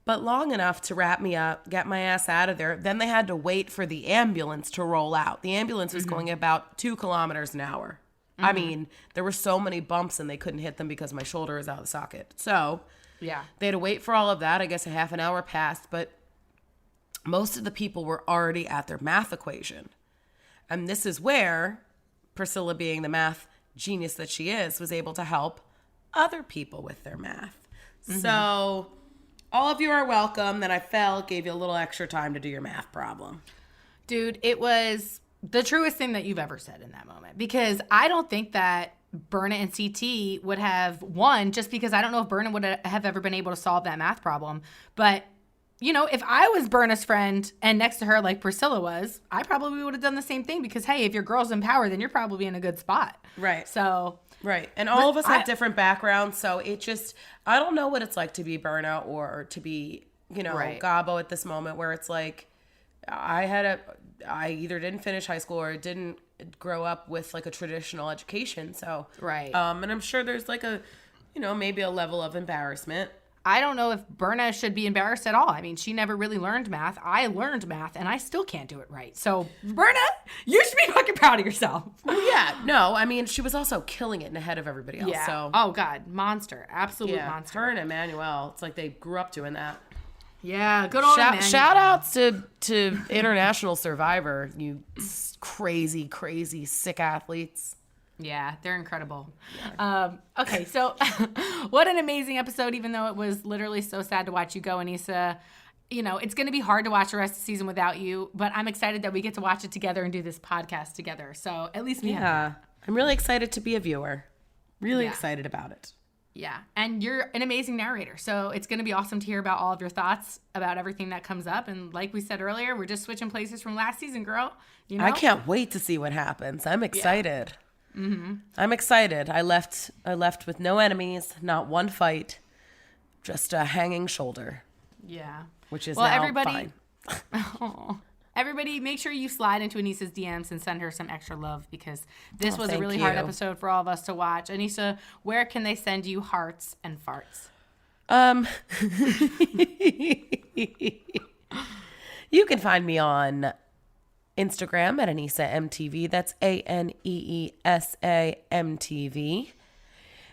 But long enough to wrap me up, get my ass out of there. Then they had to wait for the ambulance to roll out. The ambulance was going about 2 kilometers an hour. I mean, there were so many bumps and they couldn't hit them because my shoulder is out of the socket. So they had to wait for all of that. I guess a half an hour passed, but most of the people were already at their math equation. And this is where Priscilla, being the math genius that she is, was able to help other people with their math. So all of you are welcome. That I fell, gave you a little extra time to do your math problem. Dude, it was the truest thing that you've ever said in that moment, because I don't think that Berna and CT would have won, just because I don't know if Berna would have ever been able to solve that math problem. But, if I was Berna's friend and next to her like Priscilla was, I probably would have done the same thing, because, hey, if your girl's in power, then you're probably in a good spot. Right. So... Right. And all of us have different backgrounds, so it just, I don't know what it's like to be Berna or to be, Gabo at this moment, where it's like, I either didn't finish high school or didn't grow up with like a traditional education. So, Right. And I'm sure there's like a, maybe a level of embarrassment. I don't know if Berna should be embarrassed at all. I mean, she never really learned math. I learned math, and I still can't do it right. So, Berna, you should be fucking proud of yourself. Yeah, no, I mean, she was also killing it and ahead of everybody else. Yeah. So. Oh, God. Monster. Absolute monster. Her and Emmanuel, it's like they grew up doing that. Yeah, good old Emmanuel. Shout outs to International Survivor, you crazy, sick athletes. Yeah, they're incredible. Okay, so what an amazing episode, even though it was literally so sad to watch you go, Anissa. It's going to be hard to watch the rest of the season without you, but I'm excited that we get to watch it together and do this podcast together. So at least we have. I'm really excited to be a viewer. Really excited about it. Yeah, and you're an amazing narrator, so it's going to be awesome to hear about all of your thoughts about everything that comes up. And like we said earlier, we're just switching places from last season, girl. I can't wait to see what happens. I'm excited. Yeah. Mm-hmm. I'm excited. I left with no enemies, not one fight, just a hanging shoulder. Yeah, which is now everybody. Fine. Everybody, make sure you slide into Anissa's DMs and send her some extra love because this was a really hard episode for all of us to watch. Anissa, where can they send you hearts and farts? You can find me on Instagram at Anissa MTV. That's ANEESA MTV.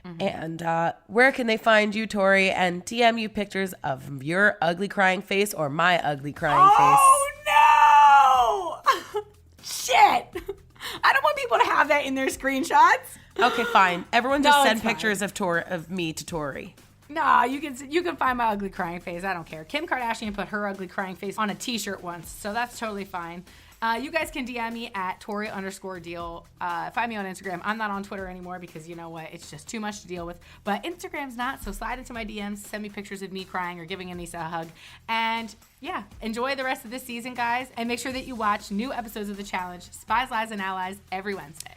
Mm-hmm. And where can they find you, Tori, and DM you pictures of your ugly crying face or my ugly crying face? Oh, no! Shit! I don't want people to have that in their screenshots. Okay, fine. Everyone just send pictures of me to Tori. No, you can find my ugly crying face. I don't care. Kim Kardashian put her ugly crying face on a t-shirt once, so that's totally fine. You guys can DM me at Tori_deal. Find me on Instagram. I'm not on Twitter anymore because you know what? It's just too much to deal with. But Instagram's not, so slide into my DMs, send me pictures of me crying or giving Anissa a hug. And yeah, enjoy the rest of this season, guys. And make sure that you watch new episodes of The Challenge, Spies, Lies, and Allies every Wednesday.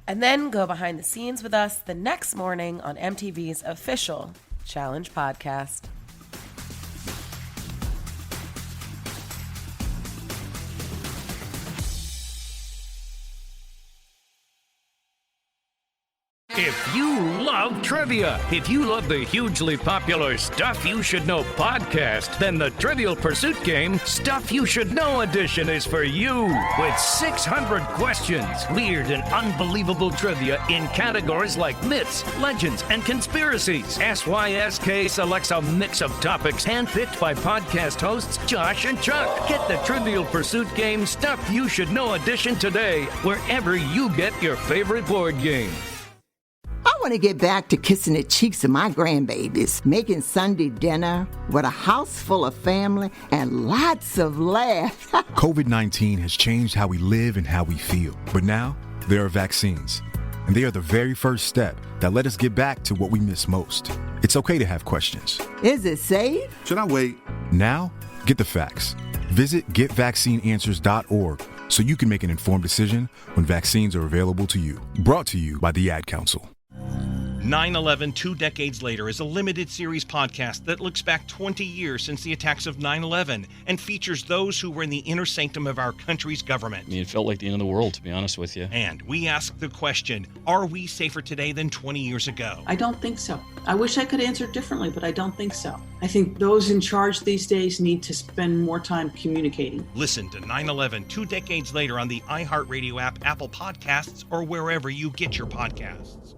And then go behind the scenes with us the next morning on MTV's official Challenge podcast. If you love trivia, if you love the hugely popular Stuff You Should Know podcast, then the Trivial Pursuit game, Stuff You Should Know edition, is for you. With 600 questions, weird and unbelievable trivia in categories like myths, legends, and conspiracies. SYSK selects a mix of topics handpicked by podcast hosts Josh and Chuck. Get the Trivial Pursuit game, Stuff You Should Know edition today, wherever you get your favorite board game. I want to get back to kissing the cheeks of my grandbabies, making Sunday dinner with a house full of family and lots of laughs. COVID-19 has changed how we live and how we feel. But now, there are vaccines. And they are the very first step that let us get back to what we miss most. It's okay to have questions. Is it safe? Should I wait? Now, get the facts. Visit getvaccineanswers.org so you can make an informed decision when vaccines are available to you. Brought to you by the Ad Council. 9/11, 2 decades later is a limited series podcast that looks back 20 years since the attacks of 9/11 and features those who were in the inner sanctum of our country's government. I mean, it felt like the end of the world, to be honest with you. And we ask the question, are we safer today than 20 years ago? I don't think so. I wish I could answer differently, but I don't think so. I think those in charge these days need to spend more time communicating. Listen to 9/11, 2 decades later on the iHeartRadio app, Apple Podcasts, or wherever you get your podcasts.